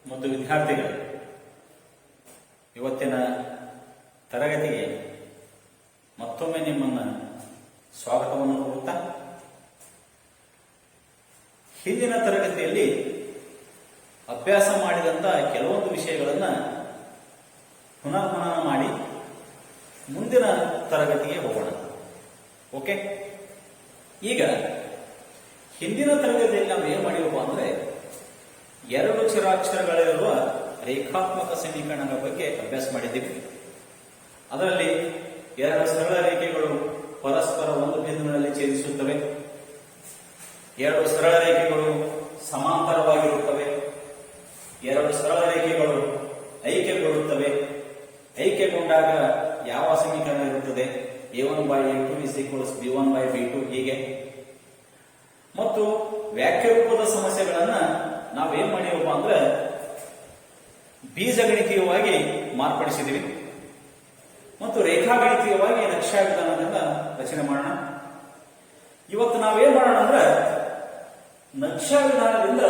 ಮತ್ತು ವಿದ್ಯಾರ್ಥಿಗಳು, ಇವತ್ತಿನ ತರಗತಿಗೆ ಮತ್ತೊಮ್ಮೆ ನಿಮ್ಮನ್ನು ಸ್ವಾಗತವನ್ನು ಕೋರುತ್ತಾ, ಹಿಂದಿನ ತರಗತಿಯಲ್ಲಿ ಅಭ್ಯಾಸ ಮಾಡಿದಂಥ ಕೆಲವೊಂದು ವಿಷಯಗಳನ್ನು ಪುನರ್ಮನನ ಮಾಡಿ ಮುಂದಿನ ತರಗತಿಗೆ ಹೋಗೋಣ. ಓಕೆ, ಈಗ ಹಿಂದಿನ ತರಗತಿಯಲ್ಲಿ ನಾವು ಏನು ಮಾಡಿವಪ್ಪ ಅಂದರೆ, ಎರಡು ಚಿರಾಕ್ಷರಗಳಿರುವ ರೇಖಾತ್ಮಕ ಸಮೀಕರಣಗಳ ಬಗ್ಗೆ ಅಭ್ಯಾಸ ಮಾಡಿದ್ದೀವಿ. ಅದರಲ್ಲಿ ಎರಡು ಸರಳ ರೇಖೆಗಳು ಪರಸ್ಪರ ಒಂದು ಬಿಂದುವಿನಲ್ಲಿ ಛೇದಿಸುತ್ತವೆ, ಎರಡು ಸರಳ ರೇಖೆಗಳು ಸಮಾಂತರವಾಗಿರುತ್ತವೆ, ಎರಡು ಸರಳ ರೇಖೆಗಳು ಐಕ್ಯಗೊಳ್ಳುತ್ತವೆ. ಐಕ್ಯಗೊಂಡಾಗ ಯಾವ ಸಮೀಕರಣ ಇರುತ್ತದೆ? a1/a2 = b1/b2 ಹೀಗೆ. ಮತ್ತು ವ್ಯಾಖ್ಯಾರೂಪದ ಸಮಸ್ಯೆಗಳನ್ನ ನಾವೇನ್ ಮಾಡಿವಪ್ಪ ಅಂದ್ರೆ ಬೀಜಗಣಿತೀಯವಾಗಿ ಮಾರ್ಪಡಿಸಿದೀವಿ ಮತ್ತು ರೇಖಾಗಣಿತೀಯವಾಗಿ ನಕ್ಷಾ ವಿಧಾನದಿಂದ ರಚನೆ ಮಾಡೋಣ. ಇವತ್ತು ನಾವೇನ್ ಮಾಡೋಣ ಅಂದ್ರೆ ನಕ್ಷಾ ವಿಧಾನದಿಂದ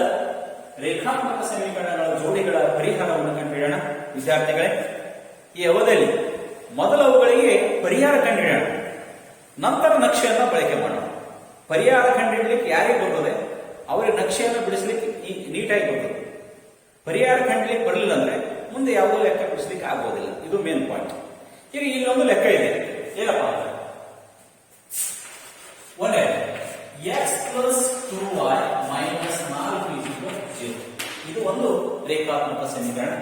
ರೇಖಾತ್ಮಕ ಸಮೀಕರಣಗಳ ಜೋಡಿಗಳ ಪರಿಹಾರವನ್ನು ಕಂಡುಹಿಡಿಯೋಣ. ವಿದ್ಯಾರ್ಥಿಗಳೇ, ಈ ಅವಧಿಯಲ್ಲಿ ಮೊದಲ ಅವುಗಳಿಗೆ ಪರಿಹಾರ ಕಂಡುಹಿಡಿಯೋಣ, ನಂತರ ನಕ್ಷೆಯನ್ನು ಬಳಕೆ ಮಾಡೋಣ. ಪರಿಹಾರ ಕಂಡುಹಿಡಲಿಕ್ಕೆ ಯಾರಿಗೆ ಬರ್ತದೆ ಅವರಿಗೆ ನಕ್ಷೆಯನ್ನು ಬಿಡಿಸ್ಲಿಕ್ಕೆ ನೀಟಾಗಿ ಬರ್ತದೆ. ಪರಿಹಾರ ಕಂಡುಹಿಡಲಿಕ್ಕೆ ಬರಲಿಲ್ಲ ಅಂದ್ರೆ ಮುಂದೆ ಯಾವುದೋ ಲೆಕ್ಕ ಬಿಡಿಸ್ಲಿಕ್ಕೆ ಆಗೋದಿಲ್ಲ. ಇದು ಮೇನ್ ಪಾಯಿಂಟ್. ಈಗ ಇಲ್ಲೊಂದು ಲೆಕ್ಕ ಇದೆ, ಏನಪ್ಪಾ ಅಂದ್ರೆ ಒಂದೇ x + 2y - 4 = 0. ಇದು ಒಂದು ರೇಖಾತ್ಮಕ ಸಮೀಕರಣ.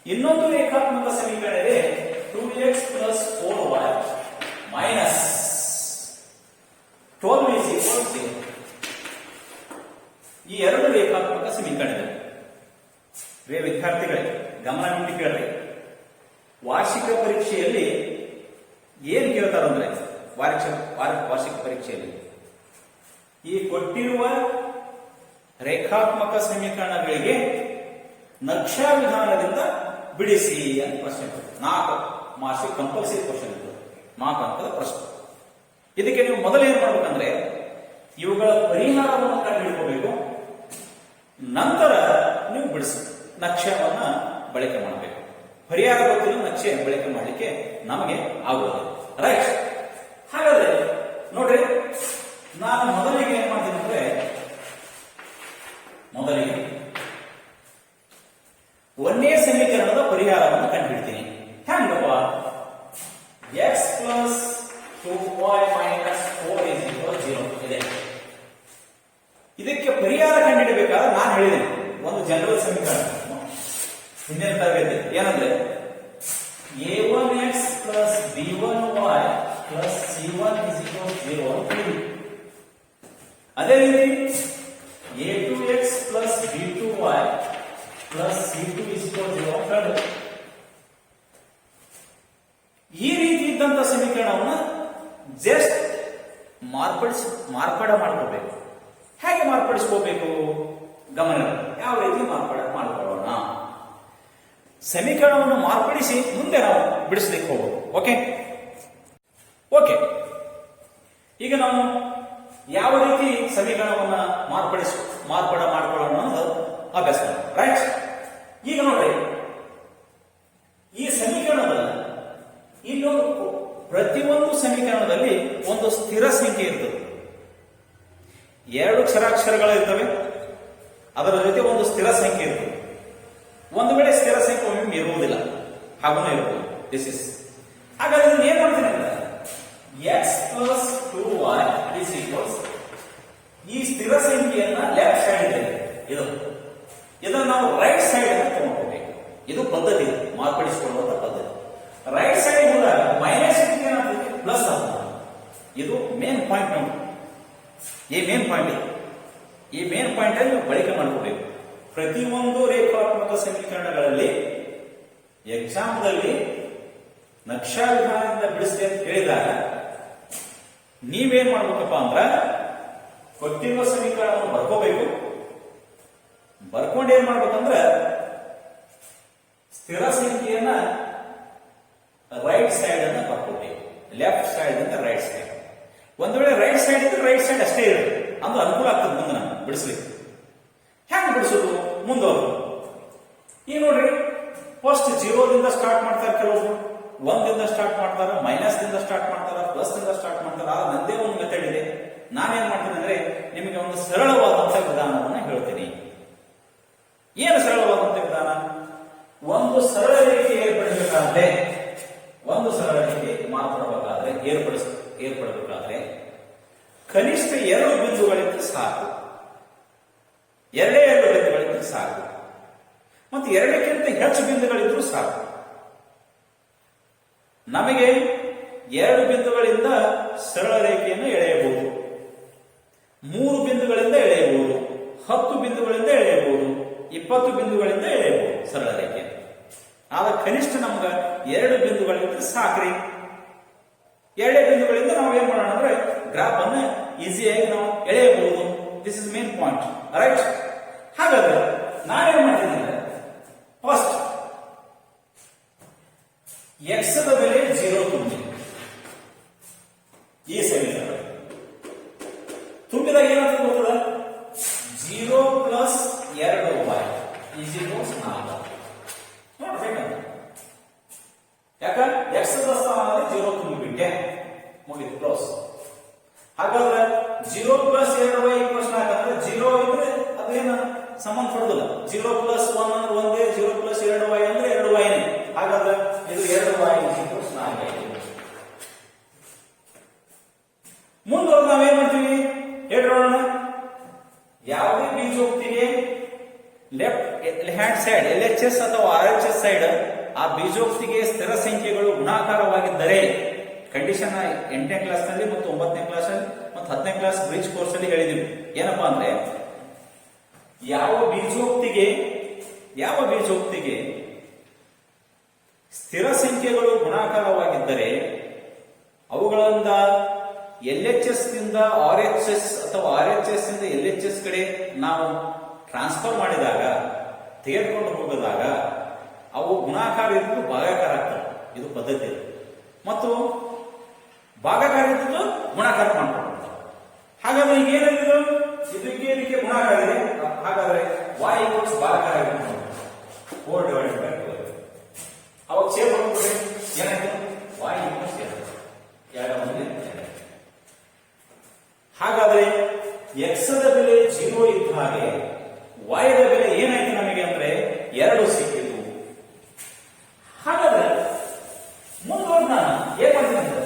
ಇನ್ನೊಂದು ರೇಖಾತ್ಮಕ ಸಮೀಕರಣ ಇದೆ 2x + 4y - 12 = 0. ಈ ಎರಡು ರೇಖಾತ್ಮಕ ಸಮೀಕರಣಗಳು. ವಿದ್ಯಾರ್ಥಿಗಳೇ, ಗಮನವಿಟ್ಟು ಕೇಳ್ರಿ. ವಾರ್ಷಿಕ ಪರೀಕ್ಷೆಯಲ್ಲಿ ಏನ್ ಕೇಳ್ತಾರಂದ್ರೆ, ವಾರ್ಷಿಕ ಪರೀಕ್ಷೆಯಲ್ಲಿ ಈ ಕೊಟ್ಟಿರುವ ರೇಖಾತ್ಮಕ ಸಮೀಕರಣಗಳಿಗೆ ನಕ್ಷಾ ವಿಧಾನದಿಂದ ಬಿಡಿಸಿ ಅಂತ ಪ್ರಶ್ನೆ. 4 ಮಾರ್ಕ್ಸ್ ಕಂಪಲ್ಸರಿ ಕ್ವಶನ್ ಇರ್ತದೆ, 4 ಅಂಕದ ಪ್ರಶ್ನೆ. ಇದಕ್ಕೆ ನೀವು ಮೊದಲು ಏನ್ ಮಾಡ್ಬೇಕಂದ್ರೆ ಇವುಗಳ ಪರಿಹಾರವನ್ನು ಕಂಡುಹಿಡ್ಕೋಬೇಕು, ನಂತರ ನೀವು ಬಿಡಿಸಿ ನಕ್ಷೆಯನ್ನ ಬಳಕೆ ಮಾಡಬೇಕು. ಪರಿಹಾರ ಗೊತ್ತಿಲ್ಲ, ನಕ್ಷೆ ಬಳಕೆ ಮಾಡಲಿಕ್ಕೆ ನಮಗೆ ಆಗುವುದು. ರೈಟ್. ಹಾಗಾದ್ರೆ ನೋಡ್ರಿ, ನಾನು ಮೊದಲಿಗೆ ಏನ್ ಮಾಡ್ತೀನಿ ಅಂದ್ರೆ ಮೊದಲಿಗೆ ಒಂದೇ ಸಮೀಕರಣದ ಪರಿಹಾರವನ್ನು ಕಂಡುಹಿಡ್ತೀನಿ. ಹೆಂಗಪ್ಪ? x + 2y - 4 = 0 ಇದೆ. ಇದಕ್ಕೆ ಪರಿಹಾರ ಕಂಡುಹಿಡಬೇಕಾದ್ರೆ ನಾನು ಹೇಳಿದ್ದೇನೆ ಒಂದು ಜನರಲ್ ಸಮೀಕರಣ ಹಿಂದಿನ ತರಗತಿ. ಏನಂದ್ರೆ a1x + b1y + c1 = 0 ಅಂತ ಹೇಳಿ. ಅದೇ ರೀತಿ a2x + b2y + c2 = 0 ಅಂತ ಹೇಳಿ. ಈ ರೀತಿ ಇದ್ದಂತ ಸಮೀಕರಣವನ್ನು ಜಸ್ಟ್ ಮಾರ್ಪಾಡ ಮಾಡ್ಕೋಬೇಕು. ಹೇಗೆ ಮಾರ್ಪಡಿಸ್ಕೋಬೇಕು? ಗಮನ, ಯಾವ ರೀತಿ ಮಾಡ್ಕೊಳ್ಳೋಣ. ಸಮೀಕರಣವನ್ನು ಮಾರ್ಪಡಿಸಿ ಮುಂದೆ ನಾವು ಬಿಡಿಸ್ಲಿಕ್ಕೆ ಹೋಗೋದು. ಓಕೆ, ಈಗ ನಾವು ಯಾವ ರೀತಿ ಸಮೀಕರಣವನ್ನ ಮಾರ್ಪಾಡ ಮಾಡ್ಕೊಳ್ಳೋಣ ಅನ್ನೋದು ಅಭ್ಯಾಸ ಮಾಡೋಣ. ರೈಟ್. ಈಗ ನೋಡ್ರಿ, ಈ ಸಮೀಕರಣದಲ್ಲಿ ಇಲ್ಲೊಂದು ಪ್ರತಿಯೊಂದು ಸಮೀಕರಣದಲ್ಲಿ ಒಂದು ಸ್ಥಿರ ಸಂಖ್ಯೆ ಇರ್ತದೆ. ಎರಡು ಕ್ಷರಾಕ್ಷರಗಳು ಇರ್ತವೆ, ಅದರ ಜೊತೆ ಒಂದು ಸ್ಥಿರ ಸಂಖ್ಯೆ ಇರ್ತದೆ. ಒಂದು ವೇಳೆ ಸ್ಥಿರ ಸಂಖ್ಯೆ ಒಮ್ಮೆ ಇರುವುದಿಲ್ಲ, ಹಾಗೂ ಇರ್ಬೋದು. ದಿಸ್ ಇಸ್ ಹಾಗಾದ್ರೆ ಇದನ್ನು ಏನ್ ಮಾಡ್ತೀನಿ ಅಂದ್ರೆ x + 2y = ಈ ಸ್ಥಿರ ಸಂಖ್ಯೆಯನ್ನ ಲೆಫ್ಟ್ ಸೈಡ್ ಇದೆ, ಇದನ್ನು ನಾವು ರೈಟ್ ಸೈಡ್ ಅನ್ನು ತಗೊಂಡ್ಕೋಬೇಕು. ಇದು ಪದ್ಧತಿ, ಮಾರ್ಪಡಿಸಿಕೊಳ್ಳುವಂತ ಪದ್ಧತಿ. ರೈಟ್ ಸೈಡ್ ಹೋದಾಗ ಮೈನಸ್ ಏನಾಗ್ತದೆ, ಪ್ಲಸ್ ಆಗ್ತದೆ. ಇದು ಮೇನ್ ಪಾಯಿಂಟ್. ನೋಡಿ, ಈ ಮೇನ್ ಪಾಯಿಂಟ್ ಅಲ್ಲಿ ನೀವು ಬಳಕೆ ಮಾಡ್ಕೋಬೇಕು. ಪ್ರತಿಯೊಂದು ರೇಖಾತ್ಮಕ ಸಮೀಕರಣಗಳಲ್ಲಿ ಎಕ್ಸಾಮ್ದಲ್ಲಿ ನಕ್ಷಾ ವಿಧಾನದಿಂದ ಬಿಡಿಸಿ ಅಂತ ಹೇಳಿದಾಗ ನೀವೇನ್ ಮಾಡ್ಬೇಕಪ್ಪ ಅಂದ್ರ ಕೊಟ್ಟಿರುವ ಸಮೀಕರಣವನ್ನು ಬರ್ಕೋಬೇಕು. ಬರ್ಕೊಂಡು ಏನ್ ಮಾಡ್ಬೇಕಂದ್ರ ಸ್ಥಿರ ಸಂಖ್ಯೆಯನ್ನ ರೈಟ್ ಸೈಡ್ ಅನ್ನ ಬರ್ಕೋಬೇಕು, ಲೆಫ್ಟ್ ಸೈಡ್ ಅಂತ ರೈಟ್ ಸೈಡ್. ಒಂದು ವೇಳೆ ರೈಟ್ ಸೈಡ್ ಇದ್ರೆ ರೈಟ್ ಸೈಡ್ ಅಷ್ಟೇ ಇರುತ್ತೆ, ಅಂದ್ರೆ ಅನುಕೂಲ ಆಗ್ತದೆ ಮುಂದೆ ನಾನು ಬಿಡಿಸ್ಲಿಕ್ಕೆ. ಹೆಂಗ್ ಬಿಡಿಸೋದು ಮುಂದುವರೆದು ಈಗ ನೋಡ್ರಿ ಫಸ್ಟ್ ಜೀರೋದಿಂದ ಸ್ಟಾರ್ಟ್ ಮಾಡ್ತಾರೆ, ಕೆಲವರು ಒಂದಿಂದ ಸ್ಟಾರ್ಟ್ ಮಾಡ್ತಾರೆ, ಮೈನಸ್ ದಿಂದ ಸ್ಟಾರ್ಟ್ ಮಾಡ್ತಾರೆ, ಪ್ಲಸ್ ದಿಂದ ಸ್ಟಾರ್ಟ್ ಮಾಡ್ತಾರೆ. ಆದ್ರೆ ನಂದೇ ಒಂದು ಮೆಥಡ್ ಇದೆ. ನಾನೇನ್ ಮಾಡ್ತೀನಿ ಅಂದ್ರೆ ನಿಮಗೆ ಒಂದು ಸರಳವಾದಂತಹ ವಿಧಾನವನ್ನು ಹೇಳ್ತೀನಿ. ಏನು ಸರಳವಾದಂತಹ ವಿಧಾನ? ಒಂದು ಸರಳ ರೇಖೆ ಏರ್ಪಡಬೇಕಾದ್ರೆ, ಒಂದು ಸರಳ ರೇಖೆ ಮಾರ್ಪಡಬೇಕಾದ್ರೆ ಏರ್ಪಡಬೇಕಾದ್ರೆ ಕನಿಷ್ಠ 2 ಬಿಂದುಗಳಿಂದ ಸಾಕು. ಎರಡೇ 2 ಬಿಂದುಗಳಿಂದ ಸಾಕು. ಮತ್ತು 2ಕ್ಕಿಂತ ಹೆಚ್ಚು ಬಿಂದುಗಳಿದ್ರೂ ಸಾಕು. ನಮಗೆ 2 ಬಿಂದುಗಳಿಂದ ಸರಳ ರೇಖೆಯನ್ನು ಎಳೆಯಬಹುದು, 3 ಬಿಂದುಗಳಿಂದ ಎಳೆಯಬಹುದು, 10 ಬಿಂದುಗಳಿಂದ ಎಳೆಯಬಹುದು, 20 ಬಿಂದುಗಳಿಂದ ಎಳೆಯಬಹುದು ಸರಳ ರೇಖೆ. ಆಗ ಕನಿಷ್ಠ ನಮ್ಗೆ 2 ಬಿಂದುಗಳಿಂದ ಸಾಕ್ರಿ. 2 ಬಿಂದುಗಳಿಂದ ನಾವು ಏನ್ ಮಾಡೋಣ ಅಂದ್ರೆ ಗ್ರಾಫ್ ಅನ್ನು ಈಸಿಯಾಗಿ ನಾವು ಎಳೆಯಬಹುದು. This is main point, right? ಹಾಗಾದ್ರೆ ನಾನೇನ್ ಮಾಡ್ತೀನಿ ಅಂದ್ರೆ ಫಸ್ಟ್ ಎಕ್ಸ್ ದ ಬೆಲೆ 0 ತುಂಬಿ ಈ ಸಮೀಕರಣ ತುಂಬಿದಾಗ ಏನಾಗ್ತದೆ ಗೊತ್ತದ? 0 ಪ್ಲಸ್ 2y ಈಸ್ ಈಕ್ವಲ್ಸ್ 4. ನೋಡ್ಬೇಕಂತ ಯಾಕ ಎಕ್ಸ್ ದ ಸ್ಥಾನದಲ್ಲಿ 0 ತುಂಬಿಬಿಟ್ಟೆ, ಮುಗಿದು ಕ್ಲೋಸ್. ಹಾಗಾದ್ರೆ 0 ಪ್ಲಸ್ 2y ಈಕ್ವಲ್ಸ್ 4 ಅಂದ್ರೆ 0 ಇದ್ರೆ ಅದೇನು ಸಂಬಂಧ ಪಡೋದಿಲ್ಲ. 0 ಪ್ಲಸ್ 1 ಅಂದ್ರೆ ಒಂದೇ, 0 ಪ್ಲಸ್ 2y ಅಂದ್ರೆ 2y ನೇ. ಹಾಗಾದ್ರೆ ಇದು 2y ಈಕ್ವಲ್ಸ್ 4 ಆಗಿದೆ. ಮುಂದುವರೆದು ನಾವೇನ್ ಮಾಡ್ತೀವಿ ಹೇಳೋಣ. ಯಾವುದೇ ಬೀಜೋಕ್ತಿಗೆ ಲೆಫ್ಟ್ ಹ್ಯಾಂಡ್ ಸೈಡ್ LHS ಅಥವಾ RHS ಸೈಡ್ ಆ ಬೀಜೋಕ್ತಿಗೆ ಸ್ಥಿರ ಸಂಖ್ಯೆಗಳು ಗುಣಾಕಾರವಾಗಿದ್ದರೆ, ಕಂಡೀಷನ್ 8ನೇ ಕ್ಲಾಸ್ ನಲ್ಲಿ ಮತ್ತು 9ನೇ ಕ್ಲಾಸ್ ಅಲ್ಲಿ ಮತ್ತು 10ನೇ ಕ್ಲಾಸ್ ಬ್ರಿಡ್ಜ್ ಕೋರ್ಸ್ ಅಲ್ಲಿ ಹೇಳಿದೀವಿ. ಏನಪ್ಪಾ ಅಂದ್ರೆ ಯಾವ ಬೀಜೋಕ್ತಿಗೆ ಸ್ಥಿರ ಸಂಖ್ಯೆಗಳು ಗುಣಾಕಾರವಾಗಿದ್ದರೆ ಅವುಗಳಿಂದ LHS ನಿಂದ RHS ಅಥವಾ RHS ನಿಂದ LHS ಕಡೆ ನಾವು ಟ್ರಾನ್ಸ್ಫರ್ ಮಾಡಿದಾಗ, ತೆಗೆದುಕೊಂಡು ಹೋಗದಾಗ ಅವು ಗುಣಾಕಾರ ಇದ್ದು ಭಾಗಾಕಾರ ಆಗ್ತವೆ. ಇದು ಪದ್ಧತಿ. ಮತ್ತು ಭಾಗಾಕಾರ ಇದ್ದು ಗುಣಾಕಾರ ಮಾಡ್ಕೊಂಡು, ಹಾಗಾದ್ರೆ ಈಗ ಏನಿದ್ರು ಇದಕ್ಕೆ ಗುಣಾಕಾರ ಇದೆ. ಹಾಗಾದ್ರೆ y ಈಕ್ವಲ್ಸ್ ಭಾಗಾಕಾರ ಆಗಿದೆ 4 ಡಿವೈಡೆಡ್ ಬೈ 12. ಅವಾಗ ಸೇವ್ ಮಾಡ್ಕೊಂಡ್ರೆ ಏನಾಯ್ತು? y equals 2. ಹಾಗಾದ್ರೆ ಎಕ್ಸ್ ದ ಬೆಲೆ 0 ಇದ್ದ ಹಾಗೆ y ದ ಬೆಲೆ ಏನಾಯ್ತು ನಮಗೆ ಅಂದ್ರೆ 2 ಸಿಕ್ಕಿತು. ಹಾಗಾದ್ರೆ ಮುಂದುವರೆದ ನಾನು ಏನ್ ಮಾಡ್ತೀನಿ ಅಂದ್ರೆ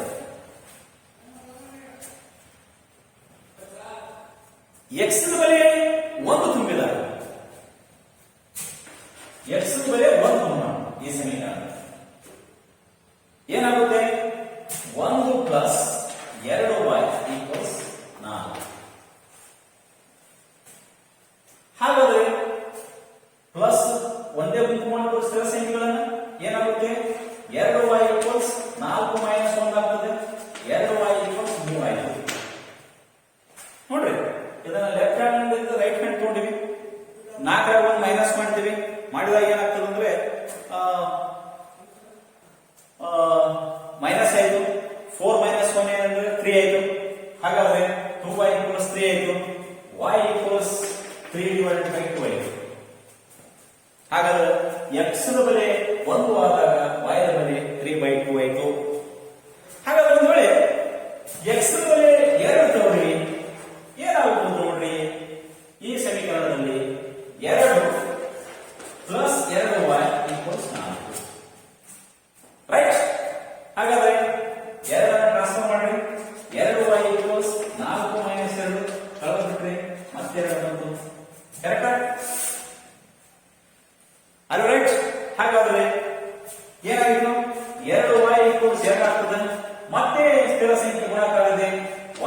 ಎಕ್ಸ್ ದ ಬೆಲೆ 1 ತುಂಬಿದಾಗ, ಎಕ್ಸ್ ದ ಬೆಲೆ 1 ತುಂಬೋಣ ಈ ಸಮೀಕರಣ ಏನಾಗುತ್ತೆ? 1 ಪ್ಲಸ್ 2y ಈಕ್ವಲ್ಸ್ 4. ಹಾಗಾದ್ರೆ ಪ್ಲಸ್ ಒಂದೇ ಗುಂಪು ಮಾಡಬಹುದು ಸ್ಥಿರ ಸಂಖ್ಯೆಗಳನ್ನ. ಏನಾಗುತ್ತೆ? 2y ಈಕ್ವಲ್ಸ್ 4 ಮೈನಸ್ 1 ಆಗ್ತದೆ. 2y ಈಕ್ವಲ್ಸ್ 3 ಆಯ್ತು. ನೋಡ್ರಿ, ಇದನ್ನ ಲೆಫ್ಟ್ ಹ್ಯಾಂಡ್ ಇಂದ ರೈಟ್ ಹ್ಯಾಂಡ್ ತಗೊಂಡಿವಿ. 4 1 ಮೈನಸ್ ಮಾಡ್ತೀವಿ. ಮಾಡಿದಾಗ ಏನಾಗ್ತದೆ ಅಂದ್ರೆ ಮೈನಸ್ ಆಯ್ತು. 4 ಮೈನಸ್ 1 ಏನಂದ್ರೆ 3 ಆಯ್ತು. ಹಾಗಾದ್ರೆ 2y ಈಕ್ವಲ್ಸ್ 3 ಆಯ್ತು. y ಈಕ್ವಲ್ಸ್ 3 ಡಿವೈಡೆಡ್ ಬೈ 2 ಆಯ್ತು. ಹಾಗಾದ್ರೆ x ನ ಬೆಲೆ 1 ಆದಾಗ y ನ ಬೆಲೆ 3/2 ಆಯ್ತು. ಹಾಗಾದ್ರೆ ಒಂದು ವೇಳೆ x ನ ಬೆಲೆ 2 ತಗೊಳ್ಳಿ, ಏನಾಗುವುದು ನೋಡ್ರಿ? ಈ ಸಮೀಕರಣದಲ್ಲಿ 2 ಪ್ಲಸ್ 2y ಈಕ್ವಲ್ಸ್ 4, ರೈಟ್? ಹಾಗಾದ್ರೆ 2 ಟ್ರಾನ್ಸ್ಫರ್ ಮಾಡಿ. 2y ಈಕ್ವಲ್ಸ್ 4 ಮೈನಸ್ 2 ಕಳೆದ್ಬಿಟ್ರೆ ಮತ್ತೆ 2 ಬಂತು. ಕರೆಕ್ಟಾ? ಅಲ್ವ, ರೈಟ್? ಹಾಗಾದ್ರೆ ಏನಾಗಿತ್ತು? 2y ಈಕ್ವಲ್ಸ್ 2 ಆಗ್ತದೆ. ಮತ್ತೆ ಸ್ಥಿರ ಸಂಖ್ಯೆ ಗುಣಾಕಾರ ಇದೆ.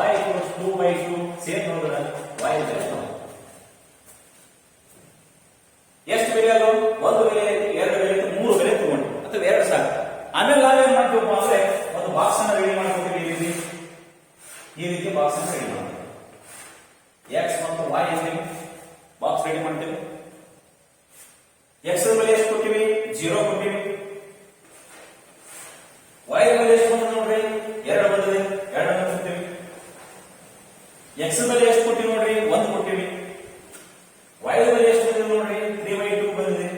y equals 2/2. ಸೇಮ್ ನೋಡಿದ್ರೆ y ಬೆಲೆ ಎಷ್ಟು ಬೆಲೆ? ಅದು 1 ಬೆಲೆ, 2 ಬೆಲೆ, 3 ಬೆಲೆ ತಗೊಂಡು ಅಥವಾ 2 ಸಾಕು. ಆಮೇಲೆ ನಾವೇನ್ ಮಾಡ್ತೀವಪ್ಪ ಅಂದ್ರೆ ಒಂದು ಬಾಕ್ಸ್ ಅನ್ನ ರೆಡಿ ಮಾಡ್ಕೊತೀವಿ. ಈ ರೀತಿ ಬಾಕ್ಸ್ ಅನ್ನ ರೆಡಿ ಮಾಡ್ತೀವಿ. ಎಕ್ಸ್ ಮತ್ತು y ಅಂತೀವಿ, ಬಾಕ್ಸ್ ರೆಡಿ ಮಾಡ್ತೀವಿ. ಎಕ್ಸ್ ಬೆಲೆ ಎಷ್ಟು ಕೊಟ್ಟಿವಿ? 0 ಕೊಟ್ಟಿವಿ. y ಬೆಲೆ ಎಷ್ಟು ಬಂತು ನೋಡ್ರಿ? 2 ಬಂದಿದೆ. 2 ಅನ್ನು ಕೊಡ್ತೀವಿ. ಎಕ್ಸ್ ಬೆಲೆ ಎಷ್ಟು ಕೊಟ್ಟಿವಿ ನೋಡ್ರಿ? 1 ಕೊಟ್ಟಿವಿ. y ಬೆಲೆ ಎಷ್ಟು ಬಂದಿದೆ ನೋಡ್ರಿ? 3/2 ಬಂದಿದೆ.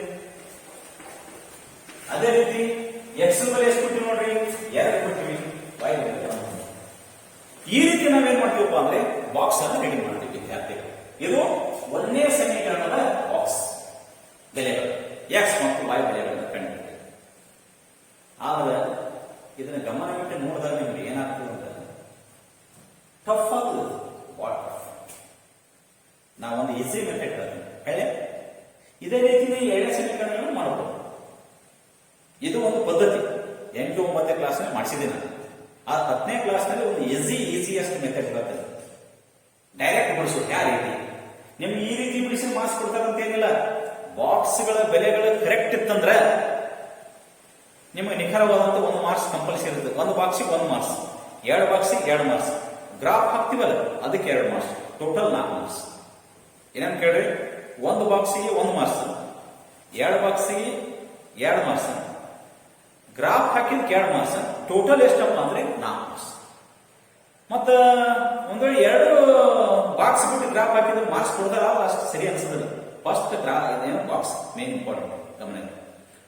ಇದೇ ರೀತಿ ಎರಡನೇ ಸಮೀಕರಣಗಳನ್ನು ಮಾಡಬಹುದು. ಇದು ಒಂದು ಪದ್ಧತಿ. 8, 9ನೇ ಕ್ಲಾಸ್ನಲ್ಲಿ ಮಾಡಿಸಿದೆ ನಾನು. ಆ 10ನೇ ಕ್ಲಾಸ್ನಲ್ಲಿ ಒಂದು ಈಸಿಯೆಸ್ಟ್ ಮೆಥಡ್ ಬರ್ತದೆ. ಡೈರೆಕ್ಟ್ ಬಿಡಿಸೋದು. ಯಾವ ರೀತಿ ನಿಮ್ಗೆ ಈ ರೀತಿ ಬಿಡಿಸಿ ಮಾರ್ಕ್ಸ್ ಕೊಡ್ತಾರಂತ ಏನಿಲ್ಲ. ಬಾಕ್ಸ್ಗಳ ಬೆಲೆಗಳು ಕರೆಕ್ಟ್ ಇತ್ತಂದ್ರೆ ನಿಮಗೆ ನಿಖರವಾದಂತ 1 ಮಾರ್ಕ್ಸ್ ಕಂಪಲ್ಸರಿ ಇರುತ್ತೆ. 1 ಬಾಕ್ಸಿಗೆ 1 ಮಾರ್ಕ್ಸ್, 2 ಬಾಕ್ಸಿಗೆ 2 ಮಾರ್ಕ್ಸ್, ಗ್ರಾಫ್ ಹಾಕ್ತಿವಲ್ಲ ಅದಕ್ಕೆ 2 ಮಾರ್ಕ್ಸ್, ಟೋಟಲ್ 4 ಮಾರ್ಕ್ಸ್. ಏನಂತ ಕೇಳ್ರಿ, 1 ಬಾಕ್ಸಿಗೆ 1 ಮಾರ್ಕ್ಸ್, 2 ಬಾಕ್ಸಿಗೆ 2 ಮಾರ್ಕ್ಸ್, ಗ್ರಾಫ್ ಹಾಕಿದಕ್ಕೆ 2 ಮಾರ್ಕ್ಸ್, ಟೋಟಲ್ ಎಷ್ಟಪ್ಪ ಅಂದ್ರೆ 4 ಮಾರ್ಕ್ಸ್. ಮತ್ತ ಒಂದ್ ವೇಳೆ 2 ಬಾಕ್ಸ್ ಬಿಟ್ಟು ಗ್ರಾಫ್ ಹಾಕಿದ್ರೆ ಮಾರ್ಕ್ಸ್ ಕೊಡ್ತಾರ, ಅಷ್ಟು ಸರಿ ಅನ್ಸೋದಿಲ್ಲ. ಫಸ್ಟ್ ಇದೇನು ಬಾಕ್ಸ್ ಮೇನ್ ಇಂಪಾರ್ಟೆಂಟ್ ಗಮನ.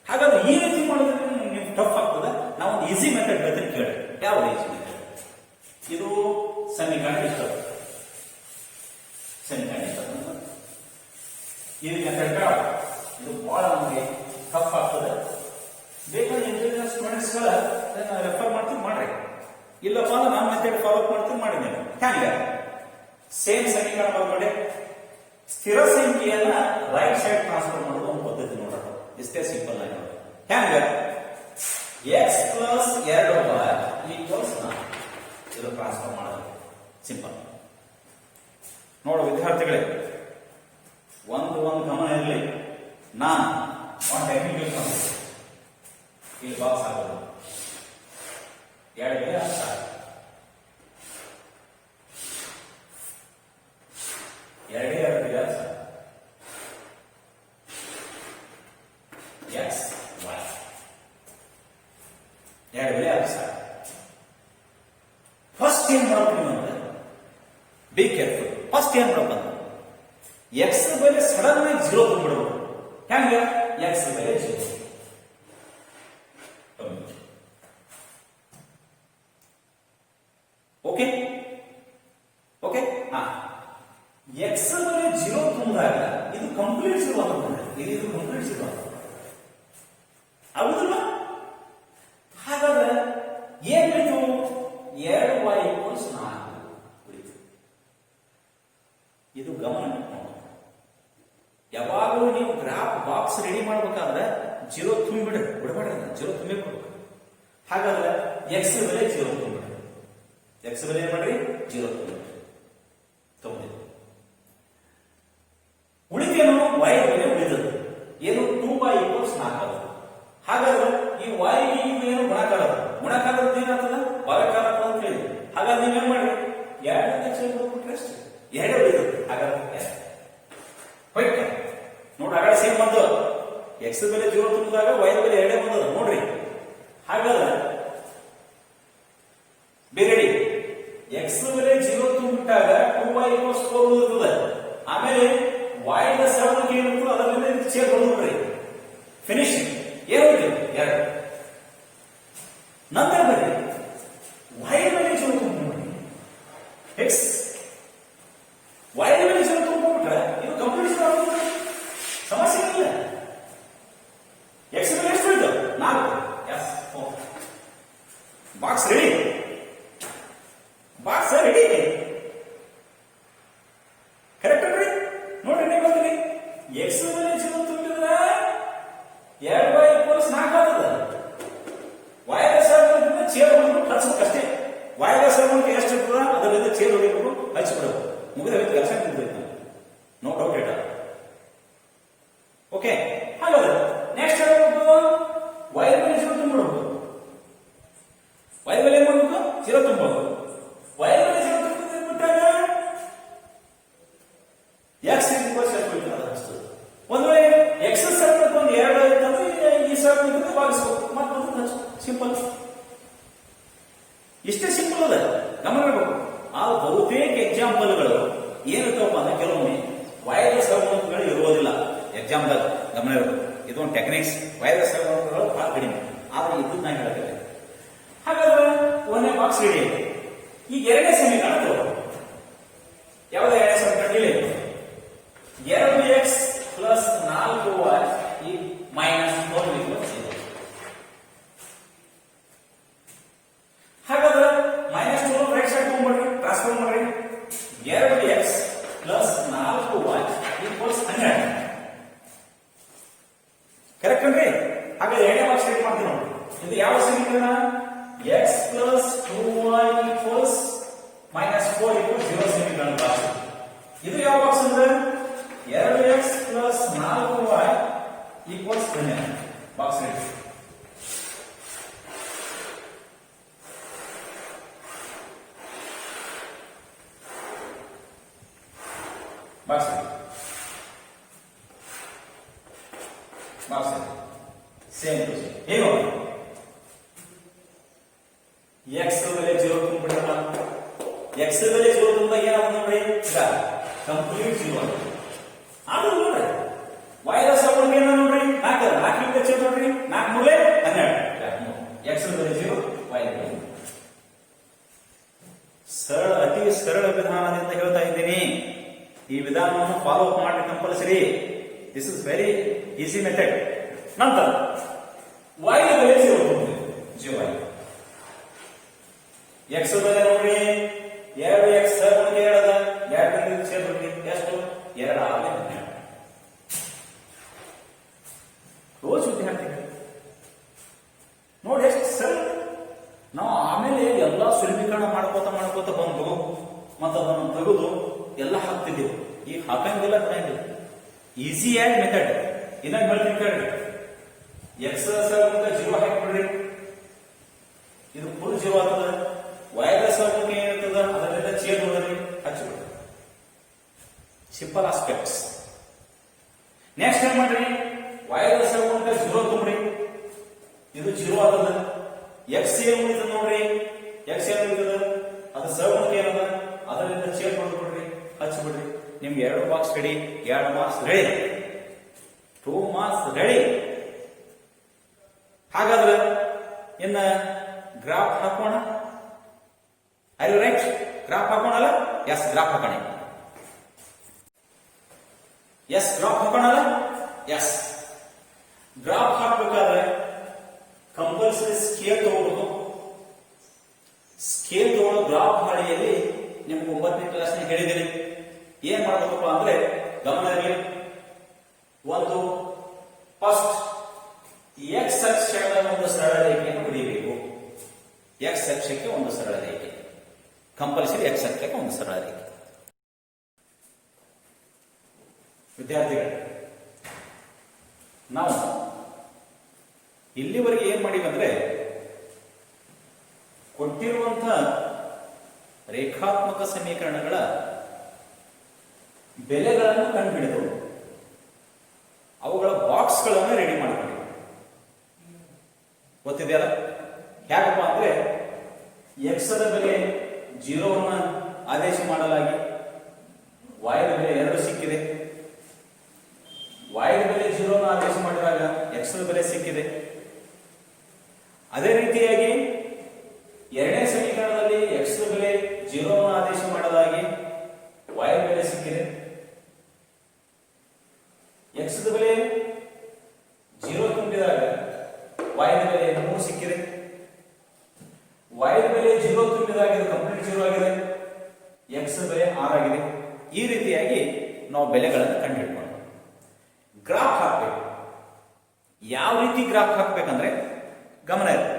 ಹಾಗಾದ್ರೆ ಈ ರೀತಿ ಮಾಡಿದ್ರೆ ನಿಮ್ಗೆ ಟಫ್ ಆಗ್ತದೆ. ನಾವು ಒಂದು ಈಸಿ ಮೆಥಡ್ ಬೇಕಾದ್ರೆ ಕೇಳಿ. ಯಾವ ಈಸಿ ಮೆಥಡ್? ಇದು ಸಮೀಕರಣ ಇಷ್ಟ, ಸಮೀಕರಣ ಇಷ್ಟ. ಈ ಮೆಥಡ್ ಬೇಡ, ಇದು ಬಹಳ ನಮಗೆ ಟಫ್ ಆಗ್ತದೆ. ಬೇಕಾದ್ರೆ ಇಂಜಿನಿಯರ್ ಸ್ಟೂಡೆಂಟ್ಸ್ ಗಳ ರೆಫರ್ ಮಾಡ್ತೀವಿ ಮಾಡ್ರಿ, ಇಲ್ಲಪ್ಪ ಅಂದ್ರೆ ನಾನು ಮೆಥಡ್ ಫಾಲೋ ಮಾಡ್ತೀನಿ ಮಾಡಿದ್ದೇನೆ. ಹ್ಯಾಂಗ ಸೇಮ್ ಸಮೀಕರಣ ಬರ್ಬೇಡಿ, ಸ್ಥಿರ ಸಂಖ್ಯೆಯನ್ನ ರೈಟ್ ಸೈಡ್ ಟ್ರಾನ್ಸ್ಫರ್ ಮಾಡೋದು ಒಂದು ಪದ್ಧತಿ ನೋಡೋಣ. ಇಷ್ಟೇ ಸಿಂಪಲ್ ಆಗಿ ಹ್ಯಾಂಗ ಎಕ್ಸ್ ಪ್ಲಸ್ 2y ಈಕ್ವಲ್ಸ್ 4 ಇದು ಟ್ರಾನ್ಸ್ಫರ್ ಮಾಡೋದು ಸಿಂಪಲ್. ನೋಡು ವಿದ್ಯಾರ್ಥಿಗಳೇ, ಒಂದು ಗಮನ ಇರಲಿ. ನಾನು ಇಲ್ಲಿ ಬಾಕ್ಸ್ ಆಗೋದು 2 ಬೆಲೆ ಅರ್ಥ 2 ಬೆಲೆ ಅರ್ಥ ಎಕ್ಸ್ ವೈ 2 ಬೆಲೆ ಅರ್ಥ. ಫಸ್ಟ್ ಏನ್ ಮಾಡ್ತೀವಿ ಅಂದ್ರೆ ಬಿ ಕೇರ್ಫುಲ್. ಫಸ್ಟ್ ಏನ್ ಮಾಡ್ಬೇಕು, ಎಕ್ಸ್ ಬೆಲೆ ಸಡನ್ ಆಗಿ 0 ತಂದ್ಬಿಡ್ಬೋದು. ಹೆಂಗ ಎಕ್ಸ್ ಬೆಲೆ 0. ಓಕೆ ಓಕೆ ಹಾ, ಎಕ್ಸ್ ಬೆಲೆ 0 ತುಂಬಿದಾಗ ಇದು ಕಂಪ್ಲೀಟ್ 0 ಅಂತ, ಇದು ಕಂಪ್ಲೀಟ್ 0 ಹೌದಲ್ಲ? ಹಾಗಾದ್ರೆ ಏನ್ ಬೇಕು? 2y = 4 ಉಳಿತು. ಇದು ಗಮನ. ಯಾವಾಗಲೂ ನೀವು ಗ್ರಾಫ್ ಬಾಕ್ಸ್ ರೆಡಿ ಮಾಡ್ಬೇಕಾದ್ರೆ 0 ತುಂಬಿಬಿಡ್ರಿ, ಬಿಡಬೇಡ್ರಿ, 0 ತುಂಬಿ ಬಿಡ್ಬೇಕು. ಹಾಗಾದ್ರೆ ಎಕ್ಸ್ ಬೆಲೆ 0 ತುಂಬಿಡ್ರಿ. ಎಕ್ಸ್ ಬೆಲೆ ಏನ್ ಮಾಡ್ರಿ? 0 ತುಂಬಿದ್ರಿ. ಉಳಿದೇನು? y ಬೆಲೆ ಉಳಿದದ್ದು ಏನು? 2y = 4. ಹಾಗಾದ್ರೆ ಈ y ಏನು ಗುಣಾಕಾರ, ಗುಣಾಕಾರದ ಏನಾಗ್ತದ? ಭಾಗಾಕಾರ ಅಂತ ಹೇಳಿ. ಹಾಗಾದ್ರೆ ನೀವೇನ್ ಮಾಡ್ರಿ? 2 ಸೇರ್ಬಿಟ್ರೆ ಅಷ್ಟೇ, 2 ಉಳಿದದ್ದು. ಹಾಗಾದ್ರೆ ಹೋಯ್ತ ನೋಡ್ರಿ, ಆಗಡೆ ಸೇಮ್ ಬಂದು ಎಕ್ಸ್ ಬೆಲೆ 0 ತುಂಬಿದಾಗ y ಬೆಲೆ 2 ಬಂದದ ನೋಡ್ರಿ. ಹಾಗಾದ್ರೆ ಬೇರೆ ಎಕ್ಸ್ ಬೆಲೆ 0 ತುಂಬಿಟ್ಟಾಗ 2y = 4 ಉಳಿದದ. ಆಮೇಲೆ y ದ ಸರಳಕ್ಕೆ ಏನಿತ್ತು ಅದರ ಮೇಲೆ ಚೇರ್ ಬಂದ್ಬಿಡ್ರಿ, ಫಿನಿಶ್. ಏನು 2. ನಂತರ ಬನ್ನಿ y ಬೆಲೆ 0 ತುಂಬಿಬಿಡ್ರಿ. ಎಕ್ಸ್ y ಬೆಲೆ 0 ತುಂಬಿಬಿಟ್ರೆ ಇದು ಕಂಪ್ಲೀಟ್ ಆಗುತ್ತೆ, ಸಮಸ್ಯೆ ಇಲ್ಲ. ಎಕ್ಸ್ ಬೆಲೆ ಎಷ್ಟು ಉಳಿದು? 4. Yes, box ready, box ready. Correct ಅಲ್ರಿ? ನೋಡ್ರಿ, ನೀವು ಬಂದ್ರಿ ಎಕ್ಸ್ ಬೆಲೆ 0 ತುಂಬಿದ್ರೆ 2y = 4 ಆಗ್ತದ. y ದ ಸರಳಕ್ಕೆ ಚೇರ್ ಹೊಡಿಬಿಟ್ಟು ಹಚ್ಬೇಕಷ್ಟೇ. y ದ ಸರಳಕ್ಕೆ ಎಷ್ಟು ಇರ್ತದ ಅದರಿಂದ ಚೇರ್ ಹೊಡಿಬಿಟ್ಟು ಹಚ್ಬಿಡೋದು, ಮುಗಿದ ಕೆಲಸ ಮುಗಿದೈತೆ. No doubt it. ಓಕೆ, ಹಾಗಾದ್ರೆ ನೆಕ್ಸ್ಟ್ ಹೇಳ್ಬೇಕು, y ಬೆಲೆ 0 ತುಂಬಿಡಬೇಕು. y ಬೆಲೆ ಏನ್ ಮಾಡ್ಬೇಕು? 0 ತುಂಬಬೇಕು. y ಬೆಲೆ 0 ತುಂಬಿಬಿಟ್ಟಾಗ ಎಕ್ಸ್ ಒಂದು ವೇಳೆ ಎಕ್ಸ್ ಸರ್ಕಲ್ ಒಂದು 2 ಇತ್ತಂದ್ರೆ ಈ ಸರ್ಕಲ್ ಭಾಗಿಸ್ಬೇಕು, ಮತ್ತೊಂದು ಸಿಂಪಲ್. ಇಷ್ಟೇ ಸಿಂಪಲ್ ಅದ, ಗಮನ ಇರಬೇಕು. ಆ ಬಹುತೇಕ ಎಕ್ಸಾಂಪಲ್ಗಳು ಏನಿರ್ತವಪ್ಪ ಅಂದ್ರೆ ಕೆಲವೊಮ್ಮೆ ವೈದ ಸಹಗುಣಕಗಳು ಇರುವುದಿಲ್ಲ ಎಕ್ಸಾಮ್ದಾಗ, ಗಮನ ಇರಬೇಕು. ಇದೊಂದು ಟೆಕ್ನಿಕ್ಸ್. ವೈದ ಸಹಗುಣಕಗಳು ಬಹಳ ಕಡಿಮೆ, ಆದ್ರೆ ಇದು ನಾ ಹೇಳ್ತೇವೆ. ಹಾಗಾದ್ರೆ 1ನೇ ಬಾಕ್ಸ್ ರೆಡಿ. ಈಗ 2ನೇ ಸಮೀಕರಣ ತಗೋಬೇಕು. ಯಾವ್ದು 2ನೇ ಸಮೀಕರಣ? ಇಲ್ಲಿ 2x + 4y - 4 = 0. ಹಾಗಾದ್ರೆ -2 ರೈಟ್ ಸೈಡ್ ತಗೊಂಡ್ಬಿಡ್ರಿ, ಟ್ರಾನ್ಸ್ಫರ್ ಮಾಡ್ರಿ. 2x + 4y = 12. ಮಾರ್ಕ್ಸ್ ಸೇಮ್ ಏನು ಎಕ್ಸ್ ಬೆಲೆ 0 ತುಂಬಿಬಿಡಲ್ಲ. ಎಕ್ಸ್ ಬೆಲೆ 0 ತುಂಬಿದಾಗ ಏನಾಗುತ್ತೆ ನೋಡ್ರಿ, ಈಗ ಕಂಪ್ಲೀಟ್ 0 ಆಗುತ್ತೆ. ಆದ್ರೂ ನೋಡ್ರಿ y ದ ಸಪೋರ್ಟ್ ಏನು ನೋಡ್ರಿ 4 4 ಚೇಂಜ್ ನೋಡ್ರಿ 4 ಮೂಲೆ 12 ಎಕ್ಸ್ ಬೆಲೆ 0 y ಬೆಲೆ ಸರಳ, ಅತಿ ಸರಳ ವಿಧಾನದಿಂದ ಹೇಳ್ತಾ ಇದ್ದೀನಿ. ಈ ವಿಧಾನವನ್ನು ಫಾಲೋ ಅಪ್ ಮಾಡಿ compulsory. This is very easy method. ನಂತರ y ಬೆಲೆ 0 ಆಗಿದೆ. ಎಕ್ಸ್ ಬೆಲೆ ನೋಡ್ರಿ 2x ಗುಣಿಗೆ 2 ಅದ, 2 ಸೇರ್ಬಿಡ್ರಿ ಎಷ್ಟು 2 ಆಗಲೇ 12. ರೋಜ್ ವಿದ್ಯಾರ್ಥಿಗಳು ನೋಡಿ ಎಷ್ಟು ಸರಳ. ನಾವು ಆಮೇಲೆ ಎಲ್ಲ ಸುಲಭೀಕರಣ ಮಾಡ್ಕೋತ ಬಂದು ಮತ್ತೆ ಅದನ್ನು ತೆಗೆದು ಎಲ್ಲ ಹಾಕ್ತಿದ್ದೆವು. ಈಗ ಹಾಕಂಗಿಲ್ಲ, ಬಿಡಂಗಿಲ್ಲ. Easy and method. ಇನ್ನೊಂದು ಹೇಳ್ತೀನಿ ಕೇಳ್ರಿ. ಎಕ್ಸ್ 0 ಹಾಕಿಬಿಡ್ರಿ, ಇದು ಫುಲ್ 0 ಆಗ್ತದೆ. ವೈದ ಸವರ್ಗ ಏನಿರ್ತದ ಅದರಿಂದ ಚೇಂಜ್ ನೋಡ್ರಿ ಹಚ್ಚಿಬಿಡ್ರಿ. Simple aspects. ನೆಕ್ಸ್ಟ್ ಏನ್ ಮಾಡ್ರಿ, ವೈದ ಸವರ್ಗ 0 ತುಂಬ್ರಿ, ಇದು 0 ಆಗ್ತದ. ಎಕ್ಸ್ ಏನ್ ಉಳಿತದ ನೋಡ್ರಿ, ಎಕ್ಸ್ ಏನ್ ಉಳಿತದ ಅದು ಸವರ್ಗ ಏನದ ಅದರಿಂದ ಚೇಂಜ್ ಮಾಡ್ಬಿಡ್ರಿ, ಹಚ್ಚಿಬಿಡ್ರಿ. ನಿಮ್ಗೆ 2 box ready, 2 marks ready, 2 marks ready. ಹಾಗಾದ್ರೆ ಇನ್ನ ಗ್ರಾಫ್ ಹಾಕೋಣ. Are you right? ಗ್ರಾಫ್ ಹಾಕೋಣಲ್ಲ? ಎಸ್, ಗ್ರಾಫ್ ಹಾಕೋಣ. ಎಸ್, ಗ್ರಾಫ್ ಹಾಕೋಣಲ್ಲ? ಎಸ್. ಗ್ರಾಫ್ ಹಾಕಬೇಕಾದ್ರೆ ಕಂಪಲ್ಸರಿ ಸ್ಕೇಲ್ ತಗೋಬಹುದು. ಸ್ಕೇಲ್ ತಗೊಳ್ಳೋ ಗ್ರಾಫ್ ಹಾಳೆಯಲ್ಲಿ ನಿಮ್ಗೆ 9ನೇ ಕ್ಲಾಸ್ನ ಹೇಳಿದ್ದೀನಿ. ಏನ್ ಮಾಡಬೇಕಪ್ಪ ಅಂದ್ರೆ ಗಮನ ಇರಲಿ. ಒಂದು ಫಸ್ಟ್ ಎಕ್ಸ್ ಅಕ್ಷದ ಒಂದು ಸರಳ ರೇಖೆಯನ್ನು ಹಿಡಿಯಬೇಕು. ಎಕ್ಸ್ ಅಕ್ಷಕ್ಕೆ ಒಂದು ಸರಳ ರೇಖೆ, ಕಂಪಲ್ಸರಿ ಎಕ್ಸ್ ಅಕ್ಷಕ್ಕೆ ಒಂದು ಸರಳ ರೇಖೆ. ವಿದ್ಯಾರ್ಥಿಗಳು, ನಾವು ಇಲ್ಲಿವರೆಗೆ ಏನ್ ಮಾಡಿವಂದ್ರೆ ಕೊಟ್ಟಿರುವಂತಹ ರೇಖಾತ್ಮಕ ಸಮೀಕರಣಗಳ ಬೆಲೆಗಳನ್ನು ಕಂಡುಹಿಡಿದು ಅವುಗಳ ಬಾಕ್ಸ್ಗಳನ್ನು ರೆಡಿ ಮಾಡ್ತೀವಿ. ಗೊತ್ತಿದೆಯಲ್ಲ ಹೇಗಪ್ಪ ಅಂದ್ರೆ, ಎಕ್ಸ್ ದ ಬೆಲೆ 0 ಆದೇಶ ಮಾಡಲಾಗಿ y ದ ಬೆಲೆ 2 ಸಿಕ್ಕಿದೆ. y ದ ಬೆಲೆ 0 ಆದೇಶ ಮಾಡಿದಾಗ x ದ ಬೆಲೆ ಸಿಕ್ಕಿದೆ. ಅದೇ ರೀತಿಯಾಗಿ ಎರಡನೇ ಸಮೀಕರಣದಲ್ಲಿ x ದ ಬೆಲೆ 0 ಆದೇಶ ಮಾಡಲಾಗಿ y ದ ಬೆಲೆ ಸಿಕ್ಕಿದೆ. x ದ ಬೆಲೆ 0 ತುಂಬಿದಾಗ y ದ ಬೆಲೆ 3 ಸಿಕ್ಕಿದೆ. y ದ ಬೆಲೆ 0 ತುಂಬಿದಾಗ ಇದು ಕಂಪ್ಲೀಟ್ 0 ಆಗಿದೆ. x ದ ಬೆಲೆ 6 ಆಗಿದೆ. ಈ ರೀತಿಯಾಗಿ ನಾವು ಬೆಲೆಗಳನ್ನು ಕಂಡುಹಿಡ್ಕೊಂಡು ಗ್ರಾಫ್ ಹಾಕಬೇಕು. ಯಾವ ರೀತಿ ಗ್ರಾಫ್ ಹಾಕಬೇಕಂದ್ರೆ ಗಮನ ಇರಲಿ.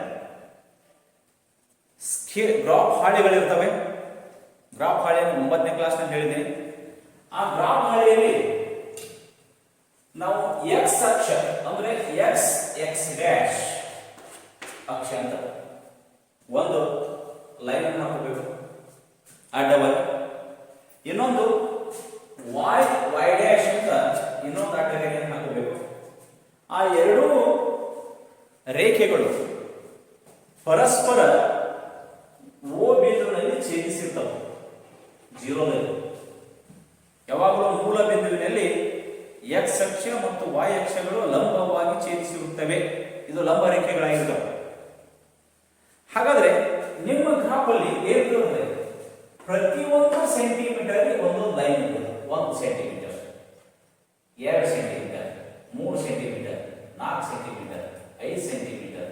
ಗ್ರಾಫ್ ಹಾಳೆಗಳಿರ್ತವೆ. ಗ್ರಾಫ್ ಹಾಳೆಯನ್ನು 9ನೇ ಕ್ಲಾಸ್ನಲ್ಲಿ ಹೇಳಿದ್ದೀನಿ. ಆ ಗ್ರಾಫ್ ಹಾಳೆಯಲ್ಲಿ ನಾವು ಎಕ್ಸ್ ಅಕ್ಷ ಅಂದ್ರೆ ಎಕ್ಸ್ ಎಕ್ಸ್ ಡ್ಯಾಶ್ ಅಕ್ಷ ಅಂತ ಒಂದು ಲೈನ್ ಅನ್ನು ಹಾಕಬೇಕು ಅಡ್ಡವಾಗಿ. ಇನ್ನೊಂದು ವೈ ವೈ ಡ್ಯಾಶ್ ಅಂತ ಇನ್ನೊಂದು ಅಡ್ಡಗೆರೆಯನ್ನು ಹಾಕಬೇಕು. ಆ ಎರಡೂ ರೇಖೆಗಳು ಪರಸ್ಪರ ಓ ಬಿಂದುವಿನಲ್ಲಿ ಛೇದಿಸಿರ್ತವೆ. 0ದಲ್ಲಿ ಯಾವಾಗಲೂ ಮೂಲ ಬಿಂದುವಿನಲ್ಲಿ ಎಕ್ಸ್ ಅಕ್ಷ ಮತ್ತು y ಅಕ್ಷಗಳು ಲಂಬವಾಗಿ ಛೇದಿಸಿರುತ್ತವೆ. ಇದು ಲಂಬ ರೇಖೆಗಳಾಗಿರ್ತವೆ. ಹಾಗಾದ್ರೆ ನಿಮ್ಮ ಗ್ರಾಫ್ ಅಲ್ಲಿ ಏನಿರುತ್ತೆ, ಪ್ರತಿಯೊಂದು ಸೆಂಟಿಮೀಟರ್ ಒಂದೊಂದು ಲೈನ್ ಇರುತ್ತೆ. 1 centimetre, 2 centimetre, 3 centimetre, 4 centimetre, 5 centimetre,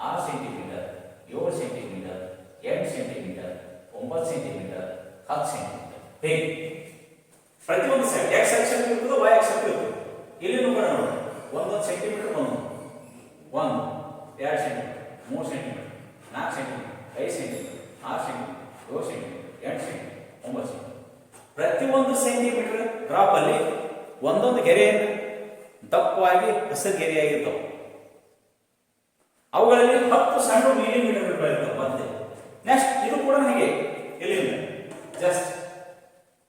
6 centimetre, 7 centimetre, 8 centimetre, 9 centimetre, 10 centimetre. ಹೇಗೆ ಪ್ರತಿಯೊಂದು ಎಕ್ಸ್ ಅಕ್ಷ ಇರ್ತದೆ, y ಅಕ್ಷ ಇರ್ತದೆ. ಇಲ್ಲಿನೂ ಕೂಡ ನೋಡಿ, 1 centimetre, 1, 2 centimetre, 3 centimetre, 4 centimetre, 5 centimetre, 6 centimetre, 7 centimetre, 8 centimetre, 9 centimetre. ಪ್ರತಿಯೊಂದು ಸೆಂಟಿಮೀಟರ್ ಗ್ರಾಫ್ ಅಲ್ಲಿ ಒಂದೊಂದು ಗೆರೆಯನ್ನು ದಪ್ಪವಾಗಿ ಹಸಿರು ಗೆರೆಯಾಗಿರ್ತವೆ. ಅವುಗಳಲ್ಲಿ 10 ಸಣ್ಣ ಮಿಲಿಮೀಟರ್ಗಳಿರ್ತವೆ. ಮತ್ತೆ ನೆಕ್ಸ್ಟ್ ಇದು ಕೂಡ ಹೀಗೆ ಇಲ್ಲಿ ಜಸ್ಟ್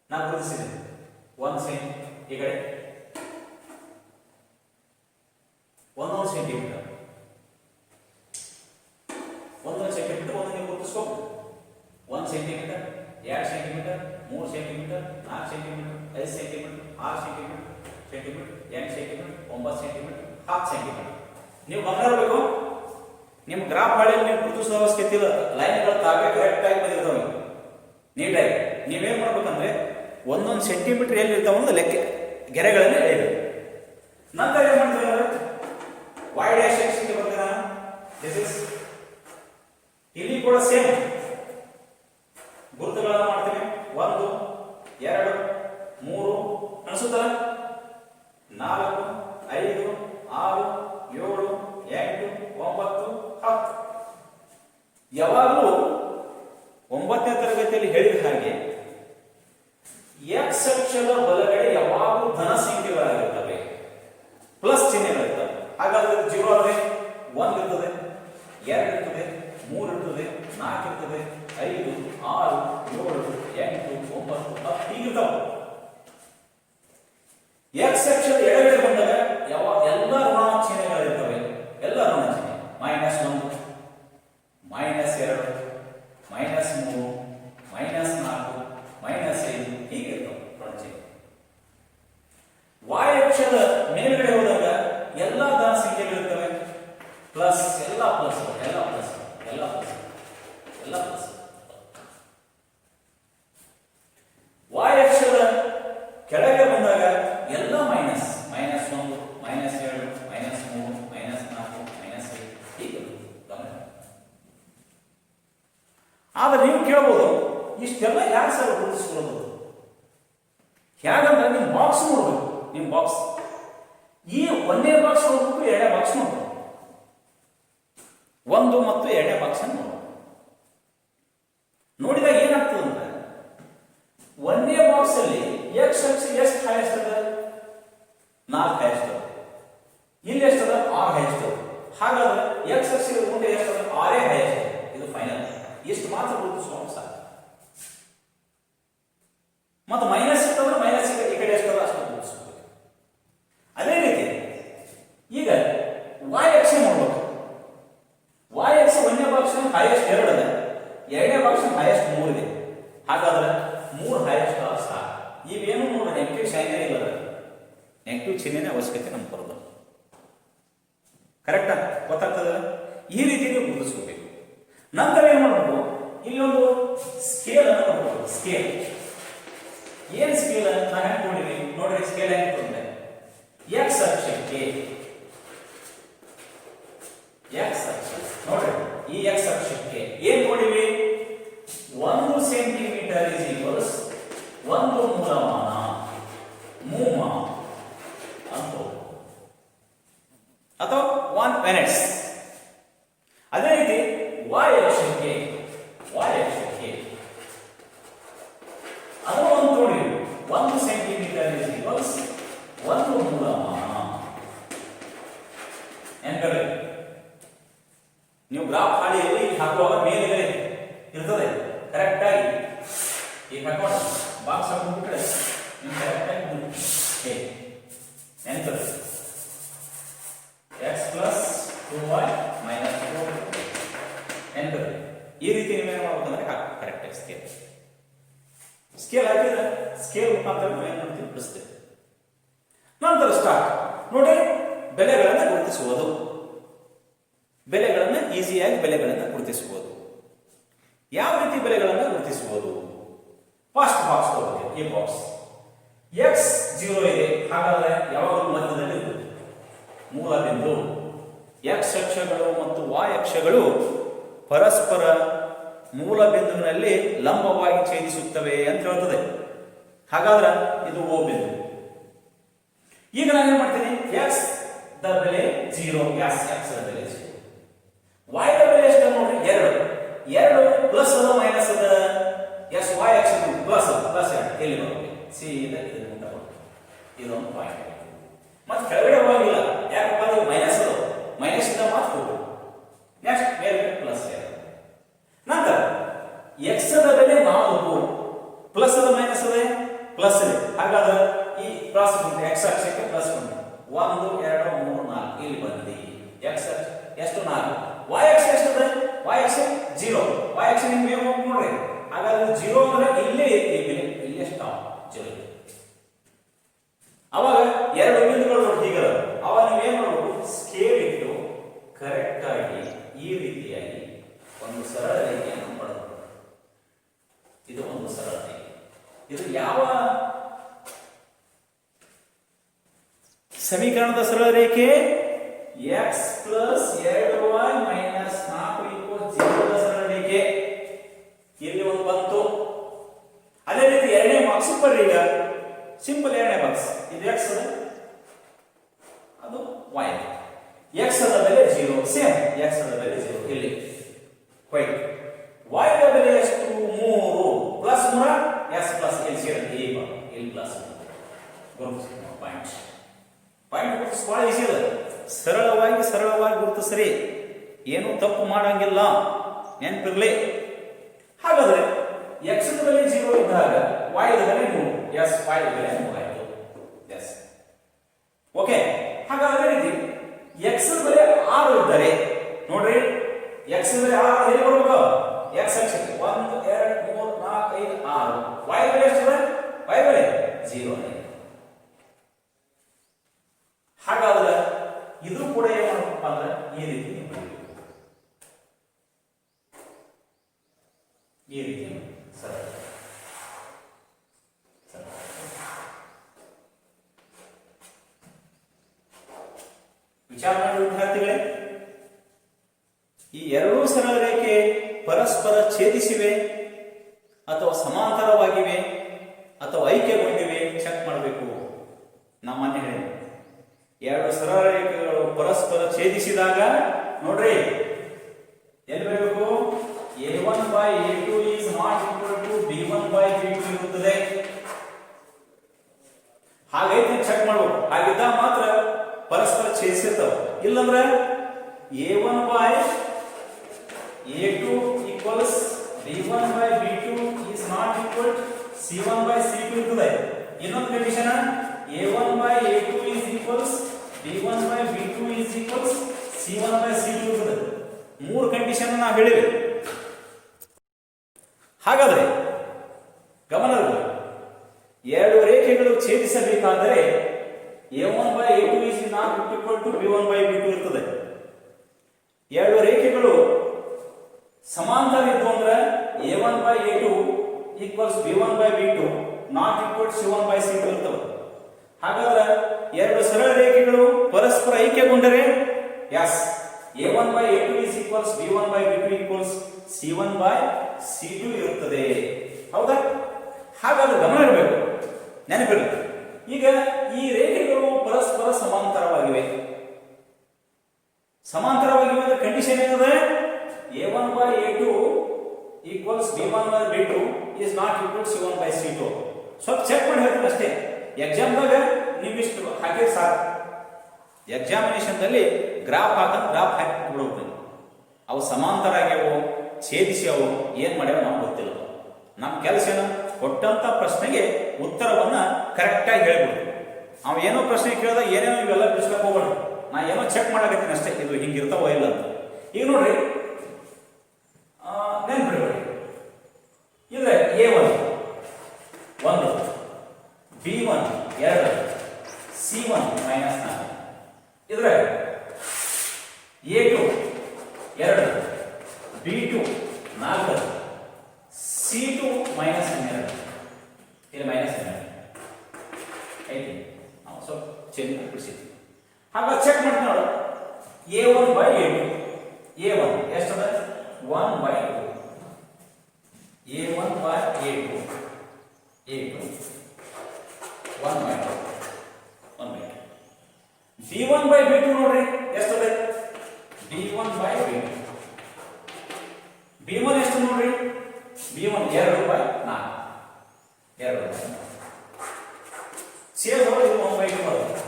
ನಾನು ಗುರುತಿಸಿದೆ 1 ಸೆಂಟಿ ಈ ಕಡೆ ಸೆಂಟಿಮೀಟರ್. 1 ಸೆಂಟಿಮೀಟರ್ ಒಂದು ನೀವು ಗುರುತಿಸ್ಕೋಬಹುದು. 1 centimetre, 2 centimetre, 3 centimetre, 4 centimetre, 5 centimetre, 6 centimetre, 8 centimetre, 9 centimetre, 10 centimetre. ನೀವು ಗಮನಿಸಬೇಕು, ನಿಮ್ಮ ಗ್ರಾಫ್ ಹಾಳೆಯಲ್ಲಿ ನೀವು ಗುರುತಿಸೋ ಅವಶ್ಯಕತೆ ಇಲ್ಲ. ಲೈನ್ಗಳು ತಾವೇ ಕರೆಕ್ಟ್ ಆಗಿ ಬಂದಿರ್ತಾವೆ ನೀಟಾಗಿ. ನೀವೇನ್ ಮಾಡ್ಬೇಕಂದ್ರೆ ಒಂದೊಂದು ಸೆಂಟಿಮೀಟರ್ ಎಲ್ಲಿರ್ತಾವ ಅಂದ್ರೆ ಲೆಕ್ಕ ಗೆರೆಗಳಲ್ಲಿ ಎಳೆಯಬೇಕು. ನಂತರ ಏನ್ ಮಾಡ್ತೀವಿ ಅಂದ್ರೆ y ಡ್ಯಾಶ್ x ಗೆ ಬರ್ತೀರ. ದಿಸ್ ಇಸ್ ಇಲ್ಲಿ ಕೂಡ ಸೇಮ್ ಗುರುತುಗಳನ್ನ ಮಾಡ್ತೀವಿ. 1 2 3 ಅನಿಸುತ್ತಲ್ಲ, 4 5 6 7 8 9 10. ಯಾವಾಗಲೂ 9ನೇ ತರಗತಿಯಲ್ಲಿ ಹೇಳಿದ ಹಾಗೆ ಎಕ್ಸ್ ಅಕ್ಷದ ಬಲಗಡೆ ಯಾವಾಗಲೂ ಧನ ಸಂಖ್ಯೆಗಳಾಗಿರ್ತವೆ, ಪ್ಲಸ್ ಚಿಹ್ನೆಗಳಿರ್ತವೆ. ಹಾಗಾದ್ರೆ 0 ಆದ್ರೆ 1 ಇರ್ತದೆ, 2 ಇರ್ತದೆ, 3 ಇರ್ತದೆ, 4 ಇರ್ತದೆ, 5 6 7 8 9 10 ಹೀಗಿರ್ತಾವೆ. ಎಕ್ಸ್ ಅಕ್ಷದ ಎಡಗಡೆ ಬಂದಾಗ ಎಲ್ಲ ಋಣ ಚಿಹ್ನೆಗಳಿರ್ತವೆ, ಎಲ್ಲ ಋಣ ಚಿಹ್ನೆ. -1 -2 -3 -4 -5 ಹೀಗಿರ್ತವೆ ಋಣ ಚಿಹ್ನೆ. ವಾಯ್ ಅಕ್ಷದ ಮೇಲ್ಗಡೆ ಹೋದಾಗ ಎಲ್ಲ ಧನ ಸಂಖ್ಯೆಗಳಿರ್ತವೆ, ಪ್ಲಸ್, ಎಲ್ಲ ಪ್ಲಸ್, ಎಲ್ಲ ಪ್ಲಸ್, ಎಲ್ಲ ಪ್ಲಸ್, ಎಲ್ಲ ಪ್ಲಸ್. ವಾಯ್ ಅಕ್ಷದ ಕೆಳಗೆ ಬಂದಾಗ ಎಲ್ಲ ಮೈನಸ್, -1 -2 -3 -4 -5 ಹೀಗೆ ಗಮನ. ಆದ್ರೆ ನೀವು ಕೇಳಬಹುದು, ಇಷ್ಟೆಲ್ಲ ಯಾಕೆ ಸರ್ ಗುರುತಿಸ್ಕೊಳ್ಳೋದು? ಹೇಗಂದ್ರೆ ನಿಮ್ಮ ಬಾಕ್ಸ್ ನೋಡ್ಬೇಕು. ನಿಮ್ಮ ಬಾಕ್ಸ್ ಈ 1ನೇ ಬಾಕ್ಸ್ ನೋಡ್ಬೇಕು, 2ನೇ ಬಾಕ್ಸ್ ನೋಡ್ಬೇಕು. 1 ಮತ್ತು 2ನೇ ಬಾಕ್ಸ್ ಅನ್ನು ನೋಡಿದಾಗ ಏನಾಗ್ತದೆ ಅಂದ್ರೆ 1ನೇ ಬಾಕ್ಸ್ ಅಲ್ಲಿ ಎಕ್ಸ್ ಅಕ್ಷ ಎಷ್ಟು ಹೈಯೆಸ್ಟ್ ಅದ? 4 ಹೈಯೆಸ್ಟ್ ಅದ. ಇಲ್ಲಿ ಎಷ್ಟದ? 6 ಹೈಯೆಸ್ಟ್ ಅದ. ಹಾಗಾದ್ರೆ ಎಕ್ಸ್ ಅಕ್ಷ ಮುಂದೆ ಎಷ್ಟದ? 6 ಹೈಯೆಸ್ಟ್. ಇದು ಫೈನಲ್. ಎಷ್ಟು ಮಾತ್ರ ಗುರುತಿಸ್ಕೊಂಡು ಸಾಕು. ಮತ್ತು ಮೈನಸ್ ಇರ್ತಂದ್ರೆ ಮೈನಸ್ ಈ ಕಡೆ ಎಷ್ಟದ ಅಷ್ಟು ಗುರುತಿಸ್ಬೇಕು. ಅದೇ ರೀತಿ ಈಗ ವಾಯ್ ಅಕ್ಷ ನೋಡ್ಬೇಕು. ವಾಯ್ ಅಕ್ಷ 1ನೇ ಬಾಕ್ಸ್ ಹೈಯೆಸ್ಟ್ 2 ಇದೆ, 2ನೇ ಬಾಕ್ಸ್ ಹೈಯೆಸ್ಟ್ 3 ಇದೆ. ಹಾಗಾದ್ರೆ 3 ಹೈಯೆಸ್ಟ್ ಸಾಕು. ಇವೇನು ನೋಡಿ ನೆಗೆಟಿವ್ ಸೈನೇ ಇಲ್ಲ, ನೆಗೆಟಿವ್ ಚಿಹ್ನೆನೇ ಅವಶ್ಯಕತೆ ನಮ್ಗೆ ಬರೋದು. ಕರೆಕ್ಟಾ? ಗೊತ್ತಾಗ್ತದ? ಈ ರೀತಿ ನೀವು ಗುರುತಿಸ್ಕೋಬೇಕು. ನಂತರ ಏನ್ ಮಾಡಬೇಕು, ಇಲ್ಲೊಂದು ಸ್ಕೇಲ್ ಅನ್ನು ನೋಡ್ಬೇಕು. ಸ್ಕೇಲ್ ಏನ್ ಸ್ಕೇಲ್ ನಾ ಹೆಂಗ್ ನೋಡಿರಿ ನೋಡ್ರಿ. ಸ್ಕೇಲ್ ಹೆಂಗ್ ತೊಂದ್ರೆ ಎಕ್ಸ್ ಅಕ್ಷಕ್ಕೆ, ಎಕ್ಸ್ ಅಕ್ಷ ನೋಡ್ರಿ, ಈ ಎಕ್ಸ್ ಅಕ್ಷಕ್ಕೆ ಏನ್ ನೋಡಿವಿ? 1 ಸೆಂಟಿಮೀಟರ್ ಇಸ್ ಈಕ್ವಲ್ಸ್ 1 ಮೂಲಮಾನ ಮೂಮ ಅಂತ, ಅಥವಾ 1 ಮಿನಿಟ್ಸ್. ಅದೇ ರೀತಿ ವಾಯ್ ಅಕ್ಷಕ್ಕೆ, ವಾಯ್ ಅಕ್ಷಕ್ಕೆ ಅದು ಒಂದು ನೋಡಿ, 1 ಸೆಂಟಿಮೀಟರ್ ಇಸ್ ಈಕ್ವಲ್ಸ್ 1 ಮೂಲಮಾನ. ಎಂದರೆ ನೀವು ಗ್ರಾಫ್ ಹಾಳೆಯಲ್ಲಿ ಹಾಕುವಾಗ ಮೇಲ್ಗಡೆ ಇರ್ತದೆ ಕರೆಕ್ಟ್ ಆಗಿ. ಈಗ ಹಾಕೋಣ, ಬಾಕ್ಸ್ ಹಾಕೊಂಡ್ಬಿಟ್ರೆ ನೀವು ಕರೆಕ್ಟ್ ಆಗಿ ನೆನಪು x ಪ್ಲಸ್ 2y ಮೈನಸ್ 4 ನೆನಪು. ಈ ರೀತಿ ನೀವೇನು ಮಾಡ್ಬೇಕಂದ್ರೆ ಕರೆಕ್ಟ್ ಆಗಿ ಸ್ಕೇಲ್ ಹಾಕಿದ್ರೆ ಸ್ಕೇಲ್ ಮುಖಾಂತರ ಏನು ಮಾಡ್ತೀವಿ ಬಿಡಿಸ್ತೇವೆ. ನಂತರ ಸ್ಟಾರ್ಟ್ ನೋಡಿ, ಬೆಲೆಗಳನ್ನು ಗುರುತಿಸುವುದು. ಬೆಲೆಗಳನ್ನು ಈಸಿಯಾಗಿ ಬೆಲೆಗಳನ್ನು ಗುರುತಿಸುವುದು. ಯಾವ ರೀತಿ ಬೆಲೆಗಳನ್ನು ಗುರುತಿಸುವುದು? ಫಸ್ಟ್ ಬಾಕ್ಸ್ ತಗೋತೀವಿ. ಈ ಬಾಕ್ಸ್ ಎಕ್ಸ್ 0 ಇದೆ, ಹಾಗಾದ್ರೆ ಯಾವಾಗಲೂ ಮಧ್ಯದಲ್ಲಿ ಇರುತ್ತೆ ಮೂಲ ಬಿಂದು. ಎಕ್ಸ್ ಅಕ್ಷಗಳು ಮತ್ತು ವಾಯ್ ಅಕ್ಷಗಳು ಪರಸ್ಪರ ಮೂಲ ಬಿಂದುವಿನಲ್ಲಿ ಲಂಬವಾಗಿ ಛೇದಿಸುತ್ತವೆ ಅಂತ ಹೇಳ್ತದೆ. ಹಾಗಾದ್ರೆ ಇದು ಓ ಬಿಂದು. ಈಗ ನಾನು ಏನ್ ಮಾಡ್ತೀನಿ, ಎಕ್ಸ್ ದ ಬೆಲೆ 0, ಎಕ್ಸ್ ದ ಬೆಲೆ 0, ವಾಯ್ ದ ಬೆಲೆ ಎಷ್ಟು ನೋಡ್ರಿ 2 ಪ್ಲಸ್ ಅದ ಮೈನಸ್ ಅದ. ಎಸ್ ವಾಯ್ ಅಕ್ಷ ಪ್ಲಸ್ ಪ್ಲಸ್ ಎಲ್ಲಿ ಬರುತ್ತೆ? ಸೀದಾ ಇದೊಂದು ಪಾಯಿಂಟ್. ಮತ್ತೆ ಕೆಳಗಡೆ ಹೋಗಿಲ್ಲ, ಯಾಕಪ್ಪ ಅದು ಮೈನಸ್ ಅದು, ಮೈನಸ್ ಇಂದ ಮಾತ್ರ ಹೋಗುದು. ನೆಕ್ಸ್ಟ್ ಮೇಲೆ ಪ್ಲಸ್. ನಂತರ ಎಕ್ಸ್ ದ ಬೆಲೆ 4, ಪ್ಲಸ್ ಅದ ಮೈನಸ್ ಅದ ಪ್ಲಸ್ ಇದೆ. ಹಾಗಾದ್ರೆ ಈ ಪ್ಲಸ್ ಎಕ್ಸ್ ಅಕ್ಷಕ್ಕೆ ಪ್ಲಸ್ 1 2 3 4 ಇಲ್ಲಿ ಬಂದಿ. ಎಕ್ಸ್ ಎಷ್ಟು 4 y ಅಕ್ಷ ಎಷ್ಟಿದೆ y ಅಕ್ಷ 0 y ಅಕ್ಷ ನಿಮ್ಗೆ ಏನು ನೋಡ್ರಿ ಹಾಗಾದ್ರೆ 0 ಅಂದ್ರೆ ಇಲ್ಲಿ ಇಲ್ಲಿ ಸ್ಟಾಪ್ 0 ಅವಾಗ ಎರಡು ಬಿಂದುಗಳು ಹೀಗಲ್ಲ ಅವಾಗ ನೀವು ಏನು ಮಾಡಬೇಕು ಸ್ಕೇಲ್ ಇಟ್ಟು ಕರೆಕ್ಟ್ ಆಗಿ ಈ ರೀತಿಯಾಗಿ ಒಂದು ಸರಳ ರೇಖೆಯನ್ನು ಮಾಡಬೇಕು. ಇದು ಒಂದು ಸರಳ ರೇಖೆ. ಇದು ಯಾವ ಸಮೀಕರಣದ ಸರಳ ರೇಖೆ? x ಪ್ಲಸ್ 2y ಮೈನಸ್ 4 0 ಸರಳ ರೇಖೆ. ಇಲ್ಲಿ ಒಂದು ಬಂತು. ಅದೇ ರೀತಿ ಎರಡನೇ ಬಾಕ್ಸ್ ಬರ್ರಿ. ಈಗ ಸಿಂಪಲ್ ಎರಡನೇ ಬಾಕ್ಸ್ ಇದು x ಅದು y. x ದ ಬೆಲೆ 0 ಸೇಮ್ x ದ ಬೆಲೆ 0 ಇಲ್ಲಿ ವೈಟ್. y ದ ಬೆಲೆ ಎಷ್ಟು 3 ಪ್ಲಸ್ 3 s ಪ್ಲಸ್ l ಸೇರಿದೆ ಈಗ l ಪ್ಲಸ್ ಪಾಯಿಂಟ್ ಗುರುತಿಸ್ ಬಹಳ ಈಸಿ ಇದೆ. ಸರಳವಾಗಿ ಗುರುತಿಸ್ರಿ, ಏನು ತಪ್ಪು ಮಾಡಂಗಿಲ್ಲ, ನೆನಪಿರ್ಲಿ. ಹಾಗಾದ್ರೆ x ದ ಬೆಲೆ 0 ಇದ್ದಾಗ y ದ ಬೆಲೆ 3 s y ದ ಬೆಲೆ 3 ಆಯ್ತು. Yes okay. ಹಾಗಾದ್ರೆ ರೀತಿ x ದ ಬೆಲೆ 6 ಇದ್ದರೆ ನೋಡ್ರಿ x ದ ಬೆಲೆ 6 ಎಲ್ಲಿ ಬರಬೇಕು? x ಅಕ್ಷಕ್ಕೆ 1 2 3 4 5 6 y ದ ಬೆಲೆ ಎಷ್ಟು? y ಬೆಲೆ 0 ಆಗಿದೆ. ಹಾಗಾದ್ರೆ ಇದು ಕೂಡ ಏನು ಮಾಡಬೇಕಪ್ಪ ಅಂದ್ರೆ ಈ ರೀತಿ ಸರ್ ವಿಚಾರ ಮಾಡಿ ವಿದ್ಯಾರ್ಥಿಗಳೇ, ಈ ಎರಡೂ ಸರಳ ರೇಖೆ ಪರಸ್ಪರ ಛೇದಿಸಿವೆ ಅಥವಾ ಸಮಾಂತರವಾಗಿವೆ ಅಥವಾ ಐಕ್ಯಗೊಂಡಿವೆ ಚೆಕ್ ಮಾಡಬೇಕು. ನಮ್ಮ ಮನೆ ಹೇಳಿ ಎರಡು ಸರಳ ರೇಖೆಗಳು ಪರಸ್ಪರ ಛೇದಿಸಿದಾಗ ನೋಡ್ರಿ ಎಲ್ಲಿ ಬರಬೇಕು? a1 by a2 is not equal to b1 by b2 ಇರುತ್ತದೆ. ಹಾಗೈತೆ ಚೆಕ್ ಮಾಡಬೇಕು. ಹಾಗಿದ್ದಾಗ ಮಾತ್ರ ಪರಸ್ಪರ ಛೇದಿಸಿರ್ತಾವ. ಇಲ್ಲಂದ್ರೆ a1 by a2 equals b1 by b2 is not equal to c1 by c2 ಇರುತ್ತದೆ. ಇನ್ನೊಂದು condition a1 by a2 is equals b1 by b2 is equals c1 by c2 ಇರುತ್ತದೆ. ಮೂರು ಕಂಡೀಷನ್ ನಾವು ಹೇಳಿವಿ. ಹಾಗಾದ್ರೆ ಗಮನ ಇರಲಿ, ಎರಡು ರೇಖೆಗಳು ಛೇದಿಸಬೇಕಾದರೆ a1 by a2 is not equal to b1 by b2 ಇರುತ್ತದೆ. ಎರಡು ರೇಖೆಗಳು ಸಮಾಂತರ ಇದ್ದು ಅಂದ್ರೆ a1 by a2 equals b1 by b2 not equal to c1 by c2 ಇರ್ತವೆ. ಹಾಗಾದ್ರೆ ಎರಡು ಸರಳ ರೇಖೆಗಳು ಪರಸ್ಪರ ಐಕ್ಯಗೊಂಡರೆ S a1 by a2 is equals b1 by b2 equals c1 by c2 ಇರುತ್ತದೆ. ಹೌದಾ? ಹಾಗಾದ್ರೆ ಗಮನ ಇರಬೇಕು, ನೆನಪಿರಲಿ. ಈಗ ಈ ರೇಖೆಗಳು ಪರಸ್ಪರ ಸಮಾಂತರವಾಗಿವೆ. ಸಮಾಂತರವಾಗಿವೆ ಅಂದ್ರೆ ಕಂಡೀಷನ್ ಏನಿದೆ? a1 by a2 equals b1 by b2 is not equal to c1 by c2. ಸ್ವಲ್ಪ ಚೆಕ್ ಮಾಡಿ ಹೇಳ್ತೀನಿ ಅಷ್ಟೇ. ಎಕ್ಸಾಮ್ದಾಗ ನೀವಿಷ್ಟು ಹಾಕಿದ್ರೆ ಸಾಕು. ಎಕ್ಸಾಮಿನೇಷನ್ ದಲ್ಲಿ ಗ್ರಾಫ್ ಹಾಕಿ ಬಿಡೋದು. ಅವು ಸಮಾಂತರ ಆಗ್ಯಾವು, ಛೇದಿಸ್ಯಾವು, ಏನ್ ಮಾಡ್ಯಾವ ನಮ್ಗೆ ಗೊತ್ತಿಲ್ಲ. ನಮ್ಮ ಕೆಲಸ ಏನು? ಕೊಟ್ಟಂತ ಪ್ರಶ್ನೆಗೆ ಉತ್ತರವನ್ನ ಕರೆಕ್ಟ್ ಆಗಿ ಹೇಳ್ಬಿಡ್ತು. ಅವ ಏನೋ ಪ್ರಶ್ನೆ ಕೇಳಿದ ಏನೇನೋ ಇವೆಲ್ಲ ಬಿಡಿಸ್ಬೇಕು ಹೋಗ್ಬೇಡ. ನಾ ಏನೋ ಚೆಕ್ ಮಾಡಕತ್ತೀನಿ ಅಷ್ಟೇ, ಇದು ಹಿಂಗಿರ್ತಾವ ಇಲ್ಲ ಅಂತ. ಈಗ ನೋಡ್ರಿ ನೆನ್ಪಿಡ್ಬೇಡಿ, ಇದ್ರೆ a1 1, b1 2, c1 ಮೈನಸ್ 4 ಇದ್ರೆ a2 2, b2 4, c2 ಮೈನಸ್ 12 ಇಲ್ಲಿ ಮೈನಸ್ 12 ಐತಿ. ನಾವು ಸ್ವಲ್ಪ ಚೇಂಜ್ ಮಾಡಿಬಿಡ್ಸಿದ್ವಿ. ಹಾಗಾಗಿ ಚೆಕ್ ಮಾಡ್ತೀವಿ ನೋಡು. a1 by a2 a1 ಎಷ್ಟದ? 1 by 2 a1 by a2 1 by 2 b1 by b2 ನೋಡ್ರಿ ಎಷ್ಟದ? b1 by b2 b1 ಎಷ್ಟು ನೋಡ್ರಿ? b1 2 by 4 ಸೇರ್ ನೋಡಿ 1 by 2 ಬರುತ್ತೆ.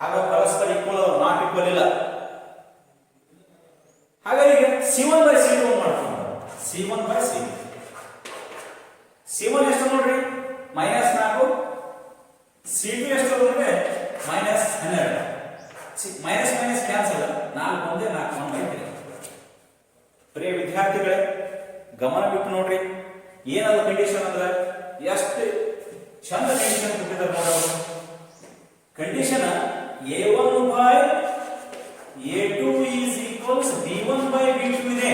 ಹಾಗಾಗಿ ಪರಸ್ಪರ ಈಕ್ವಲ್ ನಾಟ್ ಈಕ್ವಲ್ ಇಲ್ಲ. ಹಾಗಾಗಿ c1 by c2 ಮಾಡ್ಕೊಂಡು c1 by c2 c1 ಎಷ್ಟು ನೋಡ್ರಿ? -4 c2 ಎಷ್ಟು ಅಂದ್ರೆ -12 ಮೈನಸ್ ಮೈನಸ್ ಕ್ಯಾನ್ಸಲ್ 4 ಒಂದೇ 4 1 ಬೈ 3. ಪ್ರಿಯ ವಿದ್ಯಾರ್ಥಿಗಳೇ, ಗಮನ ಬಿಟ್ಟು ನೋಡ್ರಿ. ಏನದು ಕಂಡೀಷನ್ ಅಂದ್ರೆ ಎಷ್ಟು ಚಂದ ಕಂಡೀಷನ್ ಕೊಟ್ಟಿದ್ದಾರೆ ನೋಡೋದು. Condition a1 by a2 is equals b1 by b2 ಇದೆ,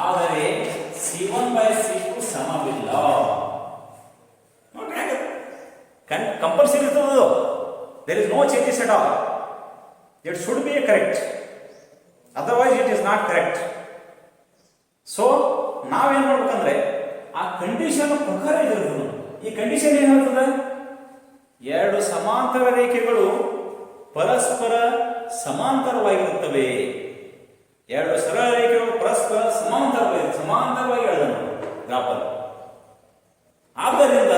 ಆದರೆ c1 by c2 ಸಮವಿಲ್ಲ. ನೋಡ್ರಿ, ಕಂಪಲ್ಸರಿ ಇರ್ತದೆ. there is no changes at all. it should be correct, otherwise it is not correct. So ನಾವೇನ್ ಮಾಡ್ಬೇಕಂದ್ರೆ ಆ ಕಂಡೀಷನ್ ಪ್ರಕಾರ ಇದಿರ್ತದೆ. ಈ ಕಂಡೀಷನ್ ಏನ್ ಹೇಳ್ತದೆ? ಎರಡು ಸಮಾಂತರ ರೇಖೆಗಳು ಪರಸ್ಪರ ಸಮಾಂತರವಾಗಿರುತ್ತವೆ. ಎರಡು ಸರಳ ರೇಖೆಗಳು ಪರಸ್ಪರ ಸಮಾಂತರವಾಗಿ ಎಳೆದನು ಗ್ರಾಫಲ್ಲಿ. ಆದ್ದರಿಂದ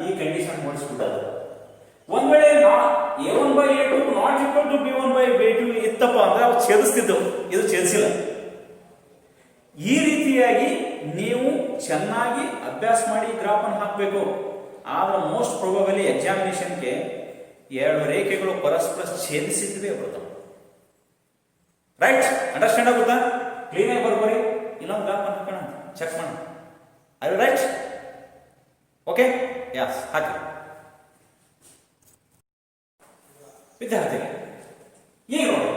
ಈ ಕಂಡೀಷನ್ ಮಾಡಿಸ್ಬಿಟ್ಟದ. ಒಂದ್ ವೇಳೆ a1 by a2 not equal to b1 by b2 ಇತ್ತಪ್ಪ ಅಂದ್ರೆ ಅವು ಛೇದಿಸ್ತಿದ್ದವು. ಇದು ಛೇದಿಸಿಲ್ಲ. ಈ ರೀತಿಯಾಗಿ ನೀವು ಚೆನ್ನಾಗಿ ಅಭ್ಯಾಸ ಮಾಡಿ ಗ್ರಾಫ್ ಅನ್ನು ಹಾಕಬೇಕು. ಆದ್ರೆ ಮೋಸ್ಟ್ ಪ್ರೊಬಬಲಿ ಎಕ್ಸಾಮಿನೇಷನ್ಗೆ ಎರಡು ರೇಖೆಗಳು ಪರಸ್ಪರ ಛೇದಿಸಿದ್ವೇ ಬರ್ತವೆ. ರೈಟ್? ಅಂಡರ್ಸ್ಟ್ಯಾಂಡ್ ಆಗುತ್ತಾ? ಕ್ಲೀನ್ ಆಗಿ ಬರ್ಬರಿ. ಇನ್ನೊಂದು ಗ್ರಾಫ್ ಅನ್ನು ಹಾಕೋಣ, ಚೆಕ್ ಮಾಡೋಣ. ಅದು ರೈಟ್? ಓಕೆ, ಯಸ್, ಹಾಕಿ. ವಿದ್ಯಾರ್ಥಿಗಳು, ಈಗ ನೋಡಿ,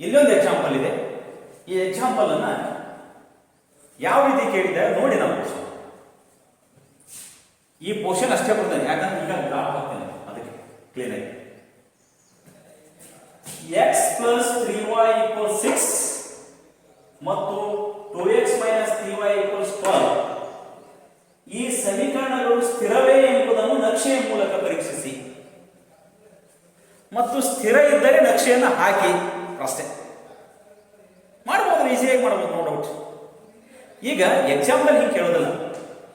ಇಲ್ಲೊಂದು ಎಕ್ಸಾಂಪಲ್ ಇದೆ. ಈ ಎಕ್ಸಾಂಪಲ್ ಅನ್ನ ಯಾವ ರೀತಿ ಕೇಳಿದ್ದಾರೆ ನೋಡಿ. ನಾವು ಈ ಪೋರ್ಷನ್ ಅಷ್ಟೇ ಬರ್ತೇನೆ, ಯಾಕಂದ್ರೆ ಈಗ ಗ್ರಾಫ್ ಹಾಕ್ತೇನೆ, ಅದಕ್ಕೆ ಕ್ಲೀನ್ ಆಗಿ. x plus 3y equals 6 ಮತ್ತು 2x minus 3y equals 12 ಈ ಸಮೀಕರಣಗಳು ಸ್ಥಿರವೇ ಎಂಬುದನ್ನು ನಕ್ಷೆಯ ಮೂಲಕ ಪರೀಕ್ಷಿಸಿ ಮತ್ತು ಸ್ಥಿರ ಇದ್ದರೆ ನಕ್ಷೆಯನ್ನು ಹಾಕಿ. ಅಷ್ಟೇ ಮಾಡ್ಬೋದು, ಈಸಿಯಾಗಿ ಮಾಡ್ಬೋದು, ನೋ ಡೌಟ್. ಈಗ ಎಕ್ಸಾಂಪಲ್ ಹಿಂಗೆ ಕೇಳೋದಿಲ್ಲ,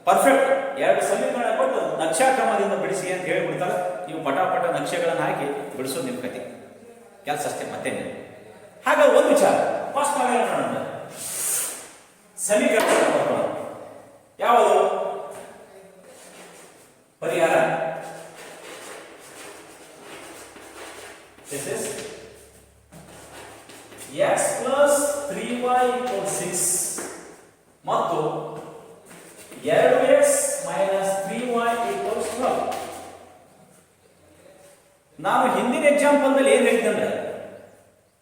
ಪರ್ಫೆಕ್ಟ್ ಎರಡು ಸಮೀಕರಣ ಕೊಟ್ಟು ನಕ್ಷಾಕ್ರಮದಿಂದ ಬಿಡಿಸಿ ಅಂತ ಹೇಳಿಬಿಡ್ತಾರೆ. ನೀವು ಪಟ ನಕ್ಷೆಗಳನ್ನು ಹಾಕಿ ಬಿಡಿಸೋದು ನಿಮ್ಮ ಕತೆ ಕೆಲಸ ಅಷ್ಟೇ, ಮತ್ತೇನು. ಹಾಗ ಒಂದು ವಿಚಾರ ಫಸ್ಟ್ ನಾವೇನು ಮಾಡೋಣ, ಸಮೀಕರಣ ಯಾವುದು ಪರಿಹಾರ? This is x plus 3y equals 6 ಮತ್ತು 2x minus 3y equals 12. ನಾನು ಹಿಂದಿನ ಎಕ್ಸಾಂಪಲ್ದಲ್ಲಿ ಏನು ಹೇಳಿದ್ದೆ ಅಂದ್ರೆ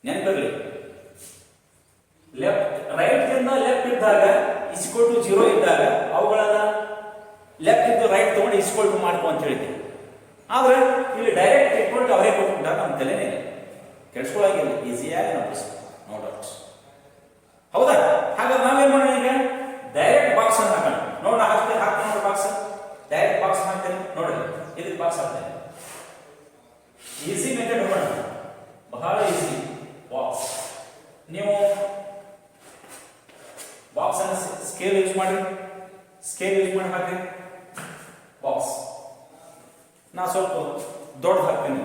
ನೆನಪಿರಲಿ, ರೈಟ್ ಇಂದ ಲೆಫ್ಟ್ ಇದ್ದಾಗ ಇಸ್ಕೊಲ್ ಟು 0 ಇದ್ದಾಗ ಅವುಗಳನ್ನ ಲೆಫ್ಟ್ ಇಂದ ರೈಟ್ ತಗೊಂಡು ಇಸ್ಕೊಲ್ ಟು ಮಾಡ್ಕೊ ಅಂತ ಹೇಳಿದ್ದೆ. ಆದ್ರೆ ಇಲ್ಲಿ ಡೈರೆಕ್ಟ್ ಇಟ್ಕೊಂಡು ಅವರೇ ಕೊಟ್ಬಿಟ್ಟಾಗ ನಮ್ಮ ತಲೆನೇ ಕೆಡ್ಸ್ಕೊಳಾಗಿಲ್ಲ, ಈಸಿಯಾಗಿ ನಾವು ನೋ ಡೌಟ್. ಹೌದಾ? ಹಾಗಾದ್ರೆ ನಾವೇನ್ ಮಾಡೋಣ, ಈಗ ಡೈರೆಕ್ಟ್ ಬಾಕ್ಸ್ ಅನ್ನು ಹಾಕೋಣ. ನೋಡ ಹಾಕ್ತೇನೆ ನೋಡಿ, ಬಾಕ್ಸ್ ಡೈರೆಕ್ಟ್ ಬಾಕ್ಸ್ ಹಾಕ್ತೇನೆ ನೋಡಿ, ಇದಕ್ಕೆ ಬಾಕ್ಸ್ ಹಾಕ್ತೇನೆ. ಈಸಿ ಮೆಥಡ್ ಹೋಗೋಣ, ಬಹಳ ಈಸಿ. ಬಾಕ್ಸ್ ನೀವು ಬಾಕ್ಸ್ ಅನ್ನು ಸ್ಕೇಲ್ ಯೂಸ್ ಮಾಡಿ ಹಾಕಿ ಬಾಕ್ಸ್. ನಾ ಸ್ವಲ್ಪ ದೊಡ್ಡ ಹಾಕ್ತೇನೆ,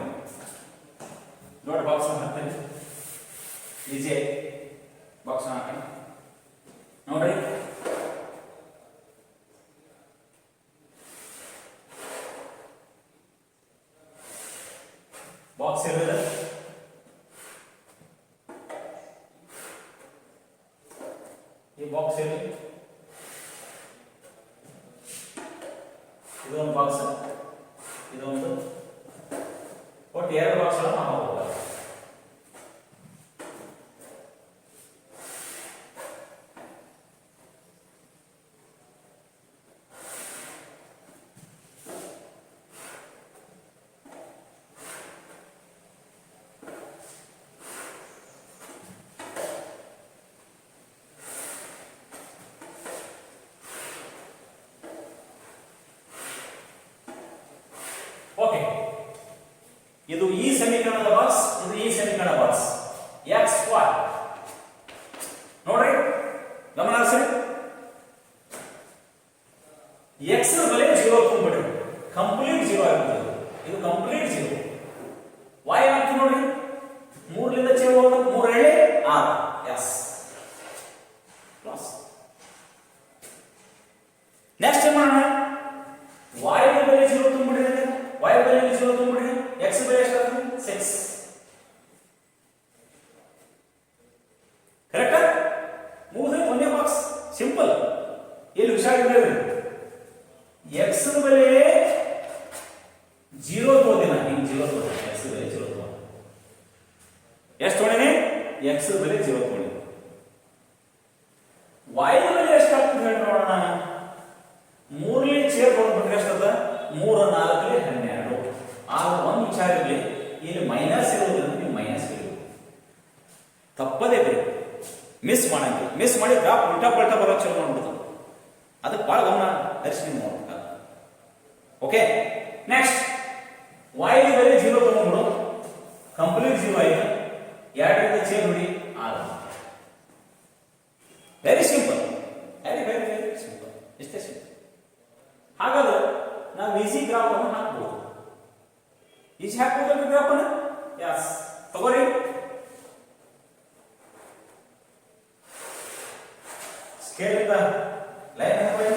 ದೊಡ್ಡ ಬಾಕ್ಸ್ ಹಾಕ್ತೇನೆ. ಈಸಿ ಬಾಕ್ಸ್ ಹಾಕೋಣ ನೋಡ್ರಿ. ಬಾಕ್ಸ್ ಇರಲಿಲ್ಲ, ಈ ಬಾಕ್ಸ್ ಇರಲಿ, ಇದೊಂದು ಬಾಕ್ಸ್, ಇದೊಂದು, ಒಟ್ಟು ಎರಡು ಬಾಕ್ಸ್ ನಾವು ಹಾಕಬಹುದು. x ಬೆಲೆ 0 ತಗೊಳ್ಳಿ. y ಬೆಲೆ ಎಷ್ಟಾಗ್ತದೆ ಹೇಳಿ ನೋಡೋಣ. 3 ಛೇದ ಕೊಡ್ಬಿಟ್ರೆ ಎಷ್ಟದ? 3 4 12. ಆಗ ಒಂದು ವಿಚಾರ ಇರಲಿ, ಇಲ್ಲಿ ಮೈನಸ್ ಇರೋದ್ರಿಂದ ನೀವು ಮೈನಸ್ ಇರಬೇಕು, ತಪ್ಪದೇ ಬೇಕು, ಮಿಸ್ ಮಾಡಂಗಿಲ್ಲ. ಮಿಸ್ ಮಾಡಿ ಗ್ರಾಫ್ ಉಲ್ಟಾ ಪಲ್ಟಾ ಬರೋಕೆ ಶುರು ಮಾಡ್ಬಿಡ್ತದೆ. ಅದಕ್ಕೆ ಭಾಳ ಗಮನ ಹರಿಸಿ ನೀವು ನೋಡ್ಬೇಕು. ಓಕೆ, ನೆಕ್ಸ್ಟ್ y ಬೆಲೆ 0 ತಗೊಂಡ್ಬಿಡು, ಕಂಪ್ಲೀಟ್ 0 ಆಯ್ತು. 2ರಿಂದ ಛೇದ ನೋಡಿ 6. Very simple, very very very simple, ಇಷ್ಟೇ ಸಿಂಪಲ್. ಹಾಗಾದ್ರೆ ನಾವು ಈಸಿ ಗ್ರಾಫ್ ಅನ್ನು ಹಾಕ್ಬೋದು. ಈಸಿ ಹಾಕ್ಬೋದಲ್ರಿ ಗ್ರಾಫ್ ಅನ್ನು? ಯಸ್, ತಗೋರಿ. ಸ್ಕೇಲ್ ಇಂದ ಲೈನ್ ಹಾಕೋರಿ.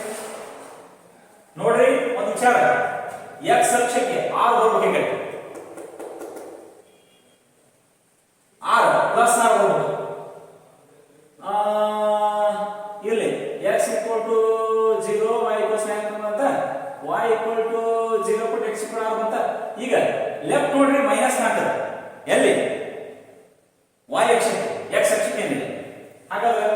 ನೋಡ್ರಿ ಒಂದು ವಿಚಾರ, x ಅಕ್ಷಕ್ಕೆ 6 ಬರ್ಬೇಕು, 6 ಪ್ಲಸ್ 6 ಬರ್ಬೇಕು. ಇಲ್ಲಿ x equal to 0, y equals 9 ಅಂತ, y equal to 0 ಪಟ್ಟು x equal 6 ಅಂತ. ಈಗ ಲೆಫ್ಟ್ ನೋಡ್ರಿ ಮೈನಸ್ 4 ಎಲ್ಲಿ? y ಅಕ್ಷಕ್ಕೆ, x ಅಕ್ಷಕ್ಕೆ ಏನಿದೆ? ಹಾಗಾದ್ರೆ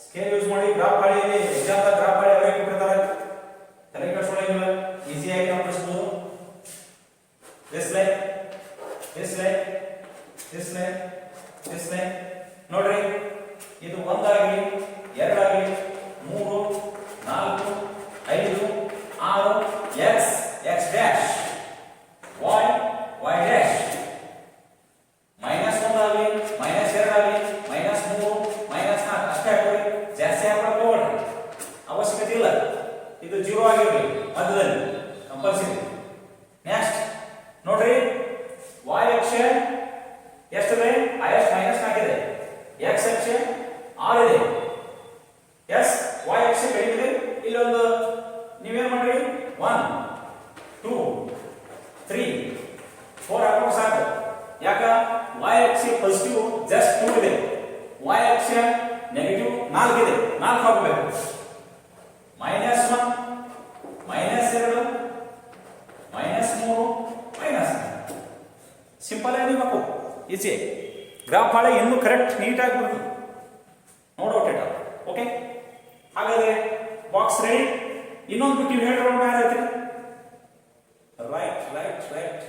ಸ್ಕೇಲ್ ಯೂಸ್ ಮಾಡಿ ಗ್ರಾಫ್ ಮಾಡಿ. ಎಕ್ಸಾಮ್ ಗ್ರಾಫ್ ಮಾಡಿ ಅವರೇ ಕೊಟ್ಟಿರ್ತಾರೆ, ತಲೆ ಕೆಡಿಸ್ಕೊಳ್ಳೋಂಗಿಲ್ಲ, ಈಸಿ ಆಗಿ ನಾವು ಬಿಡಿಸಬಹುದು. This line, this line, this line, this line. ನೋಡ್ರಿ, ಇದು 1 ಆಗಲಿ, 2 ಆಗಲಿ, 3, 4, 5, 6, x, x dash, y, y dash, -1 ಆಗಲಿ, -2 ಆಗಲಿ, -3, -4 ಅಷ್ಟೇ ಹಾಕೋರಿ. ಜಾಸ್ತಿ ಹಾಕೋಕೆ ಹೋಗ್ಬೇಡ್ರಿ, ಅವಶ್ಯಕತೆ ಇಲ್ಲ. ಇದು 0 ಆಗಿರಲಿ ಮಧ್ಯದಲ್ಲಿ ಕಂಪಲ್ಸರಿ. ನೆಕ್ಸ್ಟ್ ನೋಡ್ರಿ, y ಅಕ್ಷ ಎಷ್ಟಿದೆ? ಹೈಯೆಸ್ಟ್ -4 ಇದೆ. x ಅಕ್ಷ 6 ಇದೆ. ಎಸ್, y ಅಕ್ಷ ಕಡಿಮೆ ಇದೆ. ಇಲ್ಲೊಂದು ನೀವೇನ್ ಮಾಡ್ರಿ, 1, 2, 3, 4 ಹಾಕೋ ಸಾಕು. ಯಾಕ? y ಅಕ್ಷ ಪಾಸಿಟಿವ್ ಜಸ್ಟ್ 2 ಇದೆ, y ಅಕ್ಷ ನೆಗೆಟಿವ್ 4 ಇದೆ, 4 ಹಾಕಬೇಕು. -1, -2, -3, -4. ಸಿಂಪಲ್ ಆಗಿ ಹಾಕು, ಈಸಿ. ಗ್ರಾಫ್ ಹಾಳೆ ಇನ್ನೂ ಕರೆಕ್ಟ್ ನೀಟಾಗಿ ಬರ್ತದೆ, ನೋ ಡೌಟ್ ಇಟ್. ಓಕೆ, ಹಾಗಾದ್ರೆ ಬಾಕ್ಸ್ ರೆಡಿ. ಇನ್ನೊಂದು ಬಿಟ್ಟು ಹೇಳೋಣ, ಯಾರೈತಿ? Right right right.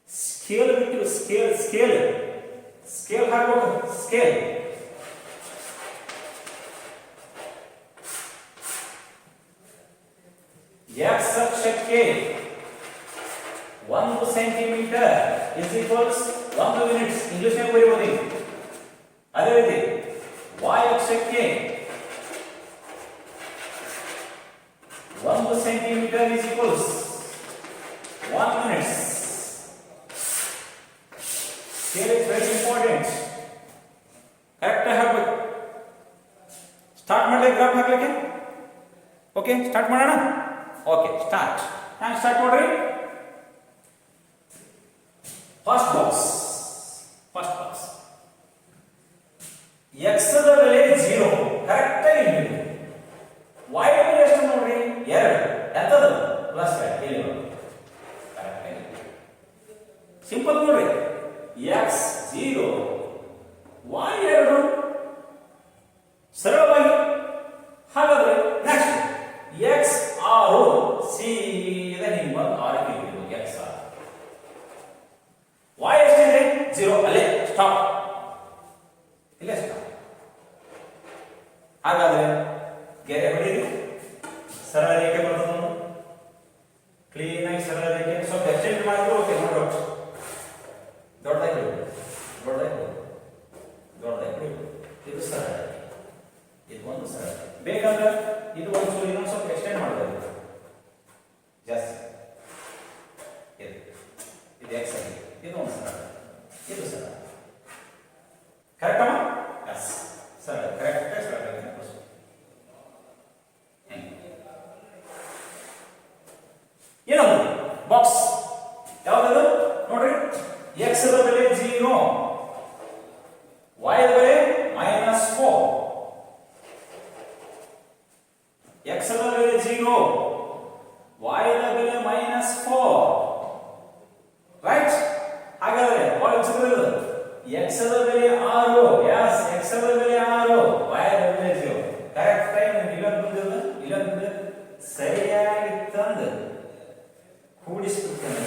ಸ್ಕೇಲ್ ಬಿಟ್ಟು ಸ್ಕೇಲ್ ಸ್ಕೇಲ್ ಸ್ಕೇಲ್ ಹಾಕ್ಬೇಕು. ಸ್ಕೇಲ್ x ಅಕ್ಷಕ್ಕೆ 1 centimetre is equals 1 units. English ನಲ್ಲಿ ಬರೀಬಹುದು. ಅದೇ ರೀತಿ y ಅಕ್ಷಕ್ಕೆ 1 centimetre is equals 1 units. Scale is very important. Correct ಹಾಕಬೇಕು. ಸ್ಟಾರ್ಟ್ ಮಾಡಲಿ ಗ್ರಾಫ್ ಹಾಕ್ಲಿಕ್ಕೆ. ಓಕೆ, ಸ್ಟಾರ್ಟ್ ಮಾಡೋಣ. Okay, start. ನಾನು ಸ್ಟಾರ್ಟ್ ಮಾಡ್ರಿ. ಫಸ್ಟ್ ಬಾಕ್ಸ್ x ದ ಬೆಲೆ 0 ಕರೆಕ್ಟ್ ಆಗಿ ಇದೆ. y ಬೆಲೆ ಎಷ್ಟು ನೋಡ್ರಿ? 2. ಎಂತದು? +2 ಇಲ್ಲಿ ನೋಡಿ. ಕರೆಕ್ಟ್ ಆಗಿ ಸಿಂಪಲ್ ನೋಡ್ರಿ. x 0, y 2 ಸರಳವಾಗಿ. ಹಾಗಾದ್ರೆ ನೆಕ್ಸ್ಟ್ x 6 ಸೀದಾ ನಿಮ್ಮ 6 ಗೆ x 6. y ಎಷ್ಟಿದೆ? 0. ಅಲ್ಲೇ ಸ್ಟಾಪ್, ಇಲ್ಲೇ ಸ್ಟಾಪ್. ಹಾಗಾದ್ರೆ ಗೆರೆ ಹೊಡೀರಿ. ಸರಳ ರೇಖೆ ಬರ್ತದೆ, ಕ್ಲೀನ್ ಆಗಿ ಸರಳ ರೇಖೆ. ಸ್ವಲ್ಪ ಎಕ್ಸ್ಟೆಂಡ್ ಮಾಡಿದ್ರು ಓಕೆ, ನೋಡ್ರಿ. ದೊಡ್ಡದಾಗಿ ಇದು ಸರಳ, ಇದು ಒಂದು ಸರಳ. ಬೇಕಂದ್ರೆ ಇದು ಒಂದು ಚೂರು ಇನ್ನೊಂದು ಸ್ವಲ್ಪ ಎಕ್ಸ್ಟೆಂಡ್ ಮಾಡಬಹುದು ಜಾಸ್ತಿ. ಇದು x ಆಗಿದೆ, ಇದು ಒಂದು ಸರಳ, ಇದು ಸರಳ. ಕರೆಕ್ಟ್ ಅಮ್ಮ? ಎಸ್, ಸರಳ, ಕರೆಕ್ಟ್ ಸರಳ. ಏನದು ಬಾಕ್ಸ್? ಯಾವ್ದು ನೋಡ್ರಿ. x ದ ಬೆಲೆ 0, y ದ ಬೆಲೆ -4. x ದ ಬೆಲೆ 0, y ದ ಬೆಲೆ -4 ರೈಟ್. ಹಾಗಾದ್ರೆ x ದ ಬೆಲೆ 6. ಎಸ್, x ದ ಬೆಲೆ 6, y ದ ಬೆಲೆ 0. ಕರೆಕ್ಟ್ ಟೈಮ್ ಇಲ್ಲೊಂದು ಸರಿಯಾಗಿ ತಂದು ಕೂಡಿಸ್ಬಿಡ್ತೇನೆ.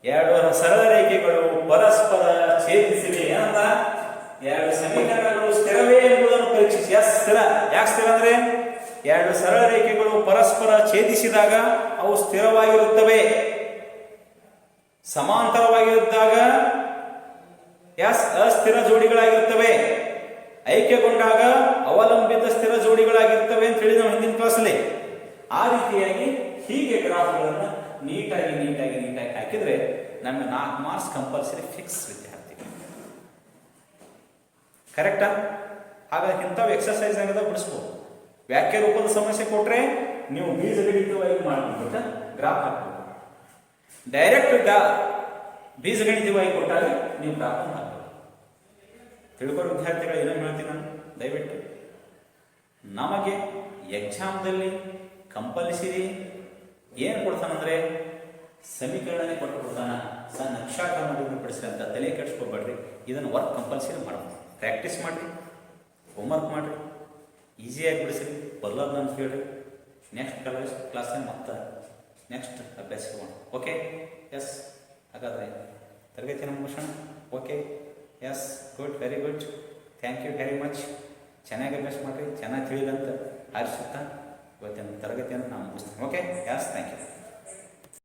ಎರಡು ಸರಳ ರೇಖೆಗಳು ಪರಸ್ಪರ ಛೇದಿಸಿವೆ ಅಂತ, ಎರಡು ಸಮೀಕರಣಗಳು ಸ್ಥಿರವೇ ಎಂಬುದನ್ನು ಪರೀಕ್ಷಿಸಿ. ಎಸ್, ಸ್ಥಿರ. ಯಾಕೆ ಸ್ಥಿರ ಅಂದ್ರೆ ಎರಡು ಸರಳ ರೇಖೆಗಳು ಪರಸ್ಪರ ಛೇದಿಸಿದಾಗ ಅವು ಸ್ಥಿರವಾಗಿರುತ್ತವೆ. ಸಮಾಂತರವಾಗಿದ್ದಾಗ ಎಸ್ ಅಸ್ಥಿರ ಜೋಡಿಗಳಾಗಿರುತ್ತವೆ. ಐಕ್ಯಗೊಂಡಾಗ ಅವಲಂಬಿತ ಸ್ಥಿರ ಜೋಡಿಗಳಾಗಿರ್ತವೆ ಅಂತ ಹೇಳಿ ನಾವು ಹಿಂದಿನ ಕ್ಲಾಸಲ್ಲಿ. ಆ ರೀತಿಯಾಗಿ ಹೀಗೆ ಗ್ರಾಫ್ಗಳನ್ನು ನೀಟಾಗಿ ಹಾಕಿದ್ರೆ ನಮಗೆ 4 ಮಾರ್ಕ್ಸ್ ಕಂಪಲ್ಸರಿ ಫಿಕ್ಸ್ ವಿದ್ಯಾರ್ಥಿ. ಕರೆಕ್ಟಾ? ಹಾಗಾಗಿ ಇಂಥವು ಎಕ್ಸರ್ಸೈಸ್ ಆಗದ ಬಿಡಿಸ್ಬೋದು. ವ್ಯಾಖ್ಯೆ ರೂಪದ ಸಮಸ್ಯೆ ಕೊಟ್ರೆ ನೀವು ಬೀಜಗಣಿತವಾಗಿ ಮಾಡ್ಬಿಟ್ಟು ಗ್ರಾಫ್ ಹಾಕ್ಬೇಕು. ಡೈರೆಕ್ಟ್ ಬೀಜಗಣಿತವಾಗಿ ಕೊಟ್ಟಾಗ ನೀವು ಗ್ರಾಫ್ ಹಾಕ್ಬೇಕು. ತಿಳ್ಕೊಳ್ಳೋ ವಿದ್ಯಾರ್ಥಿಗಳು ಏನೋ ಹೇಳ್ತೀನಿ ನಾನು, ದಯವಿಟ್ಟು ನಮಗೆ ಎಕ್ಸಾಮ್ದಲ್ಲಿ ಕಂಪಲ್ಸರಿ ಏನು ಕೊಡ್ತಾನಂದ್ರೆ ಸಮೀಕರಣನೇ ಕೊಟ್ಬಿಡ್ತಾನ. ಸಣ್ಣ ಅಕ್ಷಾಕಾರ ಪಡಿಸ್ರಿ ಅಂತ ತಲೆ ಕೆಡಿಸ್ಕೊಬೇಡ್ರಿ. ಇದನ್ನು ವರ್ಕ್ ಕಂಪಲ್ಸರಿ ಮಾಡಬೇಕು. ಪ್ರಾಕ್ಟೀಸ್ ಮಾಡಿರಿ, ಹೋಮ್ವರ್ಕ್ ಮಾಡಿರಿ, ಈಸಿಯಾಗಿ ಬಿಡಿಸ್ರಿ, ಬದಲಾದ ಅಂತ ಹೇಳ್ರಿ. ನೆಕ್ಸ್ಟ್ ಕ್ಲಾಸಲ್ಲಿ ಮತ್ತೆ ನೆಕ್ಸ್ಟ್ ಅಭ್ಯಾಸ ಹೋಗೋಣ. ಓಕೆ? ಎಸ್. ಹಾಗಾದರೆ ತರಗತಿಯನ್ನು ಮುಗಿಸೋಣ. Okay? Yes, good, very good, thank you very much. ಚೆನ್ನಾಗಿ ಅಭ್ಯಾಸ ಮಾಡಿರಿ. ಚೆನ್ನಾಗಿ ತಿಳಿದಂತ ಆರಿಸುತ್ತಾ ಇವತ್ತಿನ ತರಗತಿಯನ್ನು ನಾವು ಮುಗಿಸ್ತೀವಿ. ಓಕೆ? Yes, thank you.